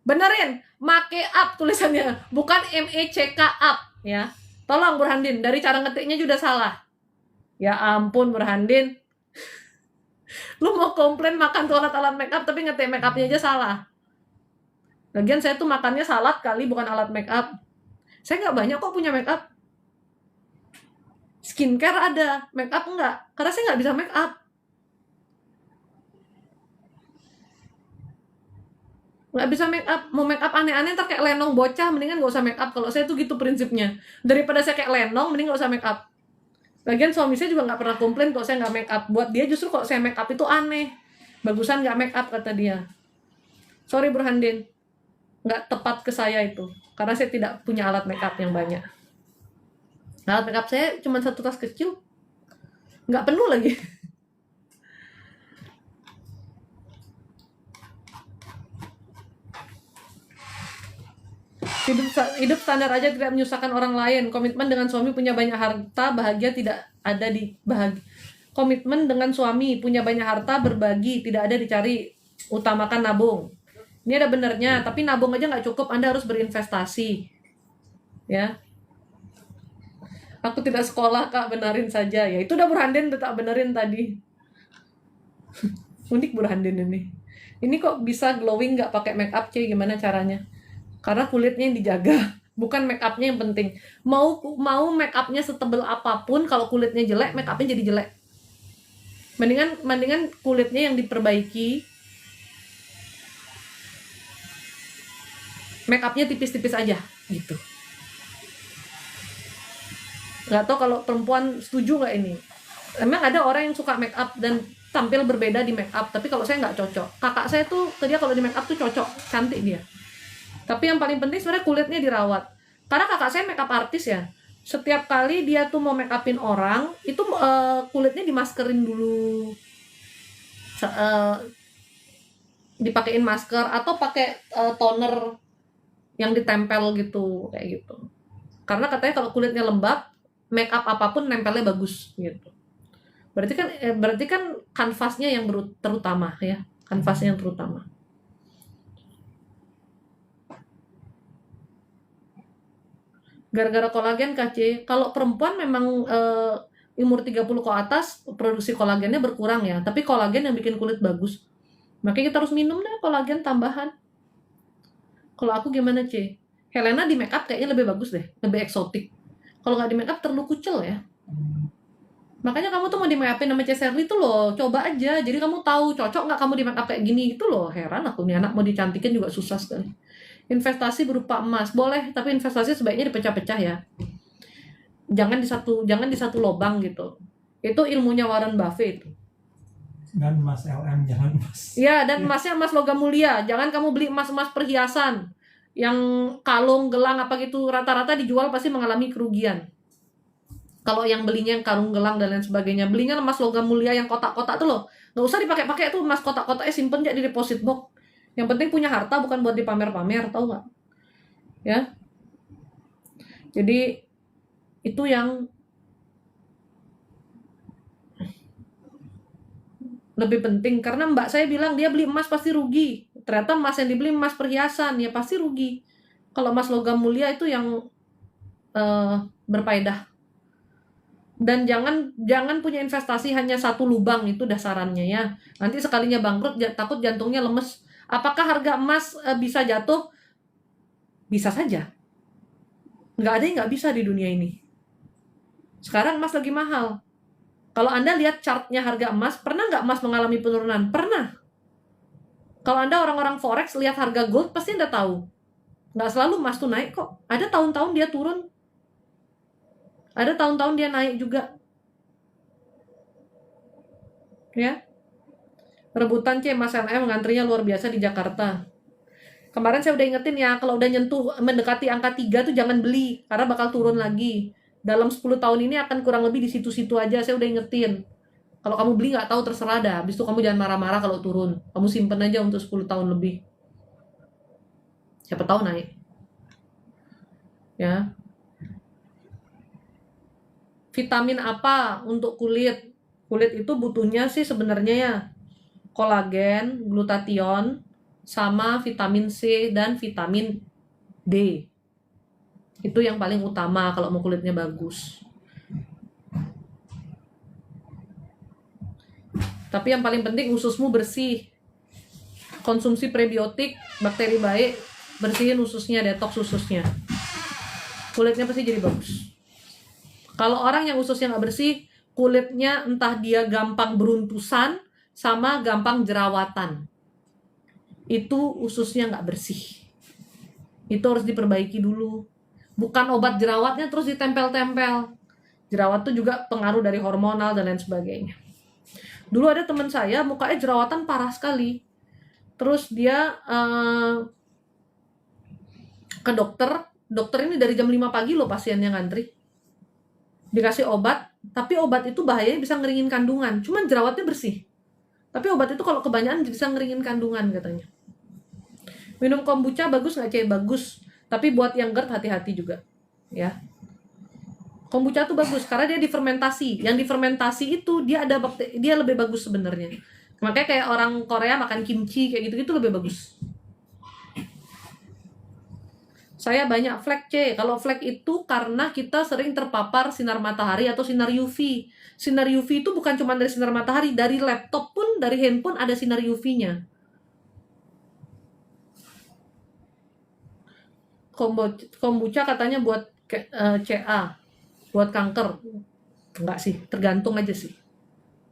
benerin. Make up tulisannya. Bukan MECK up. Ya. Tolong Burhanin, dari cara ngetiknya juga salah. Ya ampun Burhanin. Lu mau komplain makan tuh alat-alat make up tapi ngetik make upnya aja salah. Lagian saya tuh makannya salad kali, bukan alat make up. Saya nggak banyak kok punya make up. Skincare ada, make up enggak. Karena saya nggak bisa make up. Nggak bisa make up. Mau make up aneh-aneh ntar kayak lenong bocah, mendingan nggak usah make up. Kalau saya tuh gitu prinsipnya. Daripada saya kayak lenong, mending nggak usah make up. Lagian suami saya juga nggak pernah komplain kalau saya nggak make up. Buat dia justru kalau saya make up itu aneh. Bagusan nggak make up kata dia. Sorry Burhanin, nggak tepat ke saya itu. Karena saya tidak punya alat make up yang banyak. Alat make up saya cuma satu tas kecil. Nggak penuh lagi. Hidup standar aja tidak menyusahkan orang lain. Komitmen dengan suami punya banyak harta, bahagia tidak ada di bahagia. Komitmen dengan suami punya banyak harta, berbagi tidak ada dicari, utamakan nabung. Ini ada benernya, tapi nabung aja nggak cukup, Anda harus berinvestasi. Ya. Aku tidak sekolah Kak, benerin saja. Ya itu udah Burhanin tak benerin tadi. Unik Burhanin ini. Ini kok bisa glowing nggak pakai make up cuy? Gimana caranya? Karena kulitnya yang dijaga, bukan make upnya yang penting. Mau make upnya setebal apapun, kalau kulitnya jelek, make upnya jadi jelek. Mendingan kulitnya yang diperbaiki, make upnya tipis-tipis aja, gitu. Nggak tahu kalau perempuan setuju nggak ini. Emang ada orang yang suka make up dan tampil berbeda di make up, tapi kalau saya nggak cocok. Kakak saya tuh, dia kalau di make up tuh cocok, cantik dia. Tapi yang paling penting sebenarnya kulitnya dirawat. Karena kakak saya make up artis ya. Setiap kali dia tuh mau make upin orang, itu kulitnya dimaskerin dulu. Dipakein masker atau pakai toner yang ditempel gitu, kayak gitu. Karena katanya kalau kulitnya lembab, make up apapun nempelnya bagus gitu. Berarti kan kanvasnya yang terutama ya. Kanvasnya yang terutama. Gara-gara kolagen KC. Kalau perempuan memang umur 30 ke atas produksi kolagennya berkurang ya, tapi kolagen yang bikin kulit bagus. Makanya kita harus minum deh kolagen tambahan. Kalau aku gimana C? Helena di make up kayaknya lebih bagus deh, lebih eksotik. Kalau nggak di make up terlalu kucel ya. Makanya kamu tuh mau di make upin sama Ceserli tuh loh, coba aja. Jadi kamu tahu cocok nggak kamu di make up kayak gini gitu loh. Heran aku nih anak mau dicantikin juga susah sekali. Investasi berupa emas boleh, tapi investasi sebaiknya dipecah-pecah ya. Jangan di satu lobang gitu. Itu ilmunya Warren Buffett. Dan emas LM, jangan emas. Ya, dan emasnya emas logam mulia. Jangan kamu beli emas-emas perhiasan yang kalung, gelang apa gitu, rata-rata dijual pasti mengalami kerugian. Kalau yang belinya yang karung, gelang dan lain sebagainya, belinya emas logam mulia yang kotak-kotak tuh loh. Nggak usah dipakai-pakai tuh emas kotak-kotaknya, simpen aja di deposit box. Yang penting punya harta, bukan buat dipamer-pamer, tahu nggak? Ya. Jadi itu yang lebih penting, karena mbak saya bilang dia beli emas pasti rugi. Ternyata emas yang dibeli emas perhiasan, ya pasti rugi. Kalau emas logam mulia itu yang berfaedah. Dan jangan punya investasi hanya satu lubang, itu dasarannya ya. Nanti sekalinya bangkrut takut jantungnya lemes. Apakah harga emas bisa jatuh? Bisa saja. Nggak ada yang nggak bisa di dunia ini. Sekarang emas lagi mahal. Kalau Anda lihat chartnya harga emas, pernah nggak emas mengalami penurunan? Pernah. Kalau Anda orang-orang forex lihat harga gold, pasti Anda tahu. Nggak selalu emas tuh naik kok. Ada tahun-tahun dia turun. Ada tahun-tahun dia naik juga. Ya. Rebutan Mas LM ngantrinya luar biasa di Jakarta. Kemarin saya udah ingetin ya, kalau udah nyentuh mendekati angka 3 tuh jangan beli, karena bakal turun lagi. Dalam 10 tahun ini akan kurang lebih di situ-situ aja, saya udah ingetin. Kalau kamu beli nggak tahu terserah dah, habis itu kamu jangan marah-marah kalau turun. Kamu simpen aja untuk 10 tahun lebih. Siapa tahu naik. Ya. Vitamin apa untuk kulit? Kulit itu butuhnya sih sebenarnya ya kolagen, glutathione, sama vitamin C dan vitamin D. Itu yang paling utama kalau mau kulitnya bagus. Tapi yang paling penting ususmu bersih. Konsumsi prebiotik, bakteri baik, bersihin ususnya, detox ususnya. Kulitnya pasti jadi bagus. Kalau orang yang ususnya nggak bersih, kulitnya entah dia gampang beruntusan sama gampang jerawatan. Itu ususnya nggak bersih. Itu harus diperbaiki dulu. Bukan obat jerawatnya terus ditempel-tempel. Jerawat itu juga pengaruh dari hormonal dan lain sebagainya. Dulu ada teman saya, mukanya jerawatan parah sekali. Terus dia ke dokter. Dokter ini dari jam 5 pagi loh pasiennya ngantri. Dikasih obat, tapi obat itu bahayanya bisa ngeringin kandungan. Cuman jerawatnya bersih. Tapi obat itu kalau kebanyakan bisa ngeringin kandungan katanya. Minum kombucha bagus nggak, Cek? Bagus. Tapi buat yang GERD hati-hati juga. Ya. Kombucha tuh bagus karena dia difermentasi. Yang difermentasi itu dia ada bakteri, dia lebih bagus sebenarnya. Makanya kayak orang Korea makan kimchi kayak gitu-gitu lebih bagus. Saya banyak flek, C. Kalau flek itu karena kita sering terpapar sinar matahari atau sinar UV. Sinar UV itu bukan cuma dari sinar matahari, dari laptop pun, dari handphone ada sinar UV-nya. Kombucha katanya buat CA, buat kanker. Enggak sih, tergantung aja sih.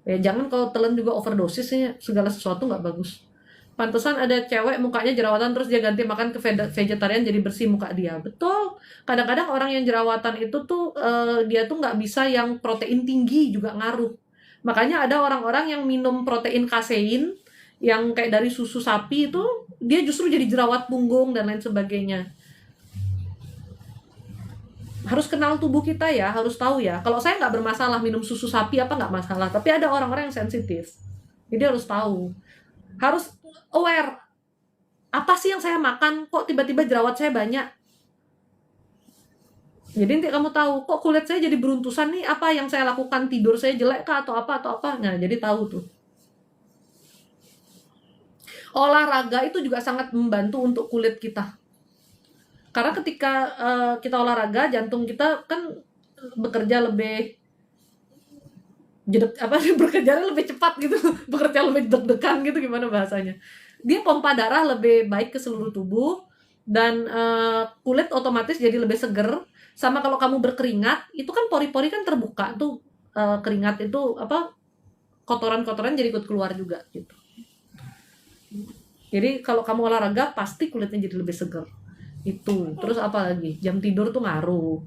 Ya jangan kalau telan juga overdosis ya, segala sesuatu nggak bagus. Pantesan ada cewek mukanya jerawatan terus dia ganti makan ke vegetarian jadi bersih muka dia. Betul. Kadang-kadang orang yang jerawatan itu tuh dia tuh nggak bisa yang protein tinggi juga ngaruh. Makanya ada orang-orang yang minum protein kasein yang kayak dari susu sapi itu dia justru jadi jerawat punggung dan lain sebagainya. Harus kenal tubuh kita ya, harus tahu ya. Kalau saya nggak bermasalah minum susu sapi apa nggak masalah, tapi ada orang-orang yang sensitif. Jadi harus tahu. Harus aware, apa sih yang saya makan, kok tiba-tiba jerawat saya banyak. Jadi nanti kamu tahu, kok kulit saya jadi beruntusan nih, apa yang saya lakukan, tidur saya jelek kah atau apa. Nah, jadi tahu tuh. Olahraga itu juga sangat membantu untuk kulit kita. Karena ketika kita olahraga, jantung kita kan bekerja lebih bekerja lebih cepat gitu, bekerja lebih deg-degan gitu, gimana bahasanya. Dia pompa darah lebih baik ke seluruh tubuh dan kulit otomatis jadi lebih seger. Sama kalau kamu berkeringat, itu kan pori-pori kan terbuka tuh, keringat itu kotoran-kotoran jadi ikut keluar juga gitu. Jadi kalau kamu olahraga pasti kulitnya jadi lebih seger. Itu. Terus apa lagi? Jam tidur tuh ngaruh.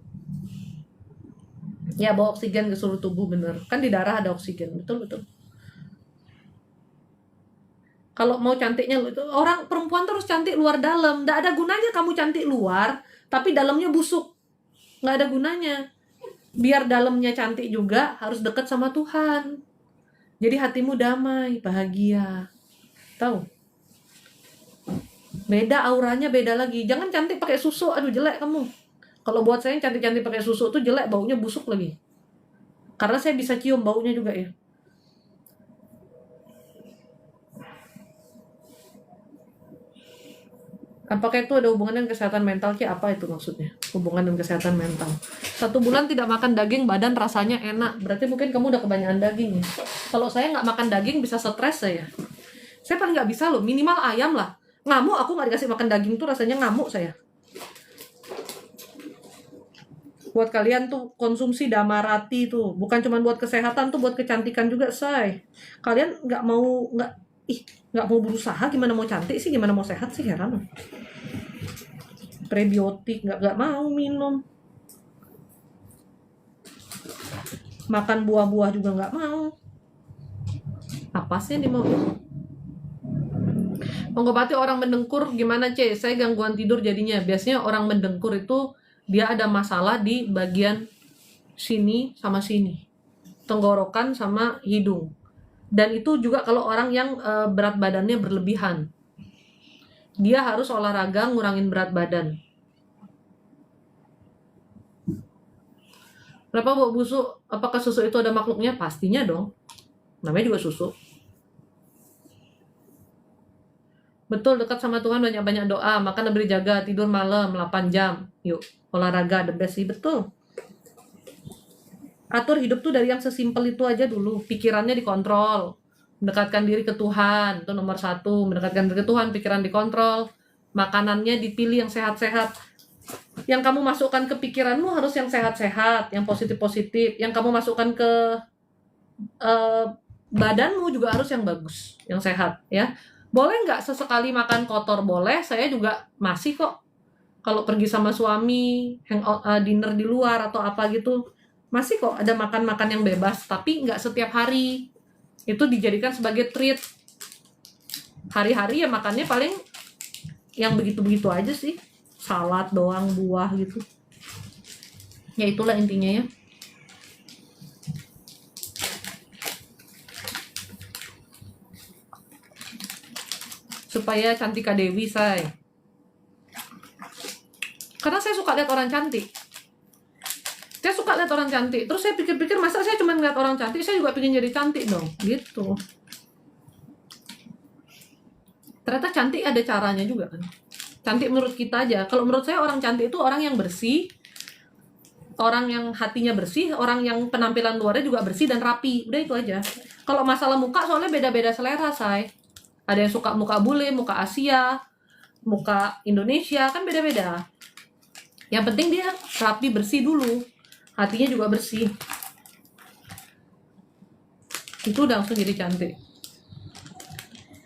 Ya, bawa oksigen ke seluruh tubuh, bener. Kan di darah ada oksigen, betul. Kalau mau cantiknya itu orang perempuan terus cantik luar dalam. Nggak ada gunanya kamu cantik luar, tapi dalamnya busuk. Nggak ada gunanya. Biar dalamnya cantik juga harus dekat sama Tuhan. Jadi hatimu damai, bahagia. Tahu? Beda auranya, beda lagi. Jangan cantik pakai susu, aduh jelek kamu. Kalau buat saya cantik-cantik pakai susu tuh jelek, baunya busuk lagi. Karena saya bisa cium baunya juga ya. Apakah itu ada hubungan dengan kesehatan mental? Apa itu maksudnya? Hubungan dengan kesehatan mental. 1 bulan tidak makan daging, badan rasanya enak. Berarti mungkin kamu udah kebanyakan daging ya. Kalau saya nggak makan daging bisa stres saya. Saya paling nggak bisa loh, minimal ayam lah. Ngamuk aku nggak dikasih makan daging tuh rasanya ngamuk saya. Buat kalian tuh konsumsi Damarati tuh bukan cuma buat kesehatan tuh, buat kecantikan juga say. Kalian nggak mau berusaha, gimana mau cantik sih, gimana mau sehat sih, heran. Prebiotik nggak mau minum, makan buah-buah juga nggak mau. Apa sih yang dimau? Mengobati orang mendengkur gimana, C? Saya gangguan tidur jadinya. Biasanya orang mendengkur itu dia ada masalah di bagian sini sama sini, tenggorokan sama hidung. Dan itu juga kalau orang yang berat badannya berlebihan, dia harus olahraga ngurangin berat badan. Kenapa bau busuk? Apakah susu itu ada makhluknya? Pastinya dong. Namanya juga susu. Betul, dekat sama Tuhan, banyak-banyak doa, makan lebih jaga, tidur malam 8 jam. Yuk, olahraga the best sih, betul. Atur hidup tuh dari yang sesimpel itu aja dulu. Pikirannya dikontrol. Mendekatkan diri ke Tuhan, itu nomor 1. Mendekatkan diri ke Tuhan, pikiran dikontrol. Makanannya dipilih yang sehat-sehat. Yang kamu masukkan ke pikiranmu harus yang sehat-sehat, yang positif-positif. Yang kamu masukkan ke badanmu juga harus yang bagus, yang sehat ya. Boleh nggak sesekali makan kotor? Boleh, saya juga masih kok. Kalau pergi sama suami, hangout dinner di luar atau apa gitu, masih kok ada makan-makan yang bebas. Tapi nggak setiap hari. Itu dijadikan sebagai treat. Hari-hari ya makannya paling yang begitu-begitu aja sih. Salad doang, buah gitu. Ya itulah intinya ya. Supaya Cantika Dewi, say. Karena saya suka lihat orang cantik. Saya suka lihat orang cantik. Terus saya pikir-pikir, masa saya cuma ngeliat orang cantik, saya juga pengen jadi cantik dong. Gitu. Ternyata cantik ada caranya juga kan. Cantik menurut kita aja. Kalau menurut saya orang cantik itu orang yang bersih, orang yang hatinya bersih, orang yang penampilan luarnya juga bersih dan rapi. Udah itu aja. Kalau masalah muka soalnya beda-beda selera, say. Ada yang suka muka bule, muka Asia, muka Indonesia, kan beda-beda. Yang penting dia rapi, bersih dulu. Hatinya juga bersih. Itu udah langsung jadi cantik.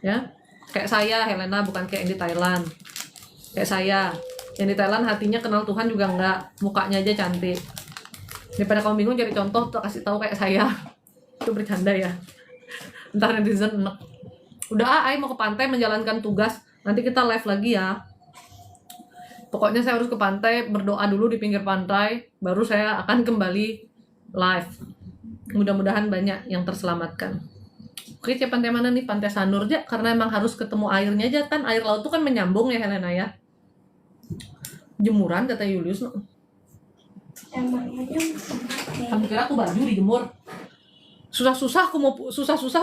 Ya, kayak saya, Helena, bukan kayak yang di Thailand. Kayak saya, yang di Thailand hatinya kenal Tuhan juga enggak, mukanya aja cantik. Daripada kamu bingung cari contoh, tuh kasih tahu kayak saya. Itu bercanda ya. Ntar netizen enek. Udah, Ai mau ke pantai menjalankan tugas. Nanti kita live lagi ya. Pokoknya saya harus ke pantai, berdoa dulu di pinggir pantai, baru saya akan kembali live. Mudah-mudahan banyak yang terselamatkan. Oke, ke pantai mana nih? Pantai Sanur aja, karena emang harus ketemu airnya aja kan. Air laut tuh kan menyambung ya, Helena ya. Jemuran kata Julius. Kamu kira aku baju dijemur? Susah-susah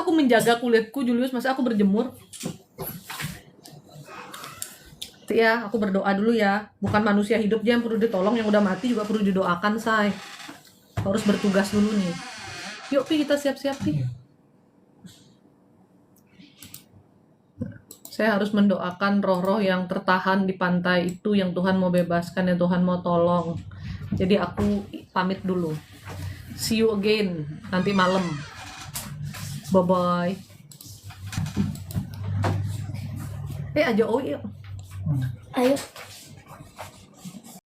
aku menjaga kulitku, Julius, masa aku berjemur? Ya, aku berdoa dulu ya. Bukan manusia hidup aja yang perlu ditolong, yang udah mati juga perlu didoakan, say. Harus bertugas dulu nih. Yuk, Pi, kita siap-siap, Pi. Saya harus mendoakan roh-roh yang tertahan di pantai itu, yang Tuhan mau bebaskan, yang Tuhan mau tolong. Jadi aku pamit dulu. See you again nanti malam. Bye bye. Ajak Owi yuk. Ayo.